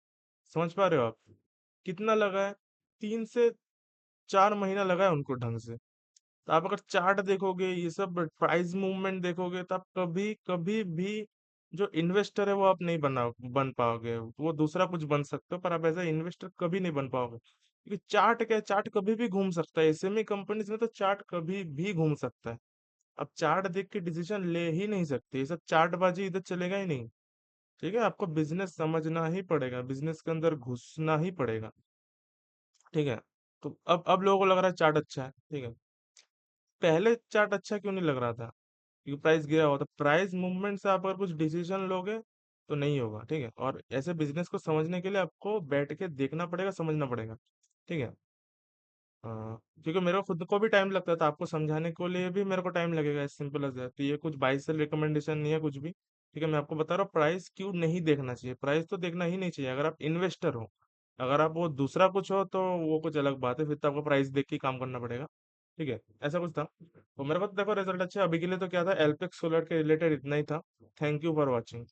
समझ पा रहे हो आप, कितना लगा है, 3 से 4 महीना लगा है उनको ढंग से। तो आप अगर चार्ट देखोगे, ये सब प्राइस मूवमेंट देखोगे, तो आप कभी कभी भी जो इन्वेस्टर है वो आप नहीं बन पाओगे, वो दूसरा कुछ बन सकते हो, पर आप ऐसा इन्वेस्टर कभी नहीं बन पाओगे, क्योंकि चार्ट क्या है, चार्ट कभी भी घूम सकता है, एसएमई कंपनीज में तो चार्ट कभी भी घूम सकता है। अब चार्ट देख के डिसीजन ले ही नहीं सकते, ये सब चार्टबाजी इधर चलेगा ही नहीं, ठीक है। आपको बिजनेस समझना ही पड़ेगा, बिजनेस के अंदर घुसना ही पड़ेगा, ठीक है। तो अब लोगों को लग रहा है चार्ट अच्छा है, ठीक है। पहले चार्ट अच्छा क्यों नहीं लग रहा था, क्योंकि प्राइस गिरा हुआ था, प्राइस मूवमेंट से आप अगर कुछ डिसीजन लोगे तो नहीं होगा, ठीक है। और ऐसे बिजनेस को समझने के लिए आपको बैठ के देखना पड़ेगा, समझना पड़ेगा, ठीक है। क्योंकि मेरे को खुद को भी टाइम लगता था, आपको समझाने के लिए भी मेरे को टाइम लगेगा, एज सिंपल एज दैट। तो ये कुछ बाई सेल रिकमेंडेशन नहीं है कुछ भी, ठीक है। मैं आपको बता रहा हूँ प्राइस क्यों नहीं देखना चाहिए, प्राइस तो देखना ही नहीं चाहिए अगर आप इन्वेस्टर हो। अगर आप वो दूसरा कुछ हो तो वो कुछ अलग बात है, फिर तो आपको प्राइस देख के ही काम करना पड़ेगा, ठीक है। ऐसा कुछ था, तो मेरे को तो देखो रिजल्ट अच्छा है। अभी के लिए तो क्या था, एलपेक्स सोलर के रिलेटेड इतना ही था। Thank you for watching.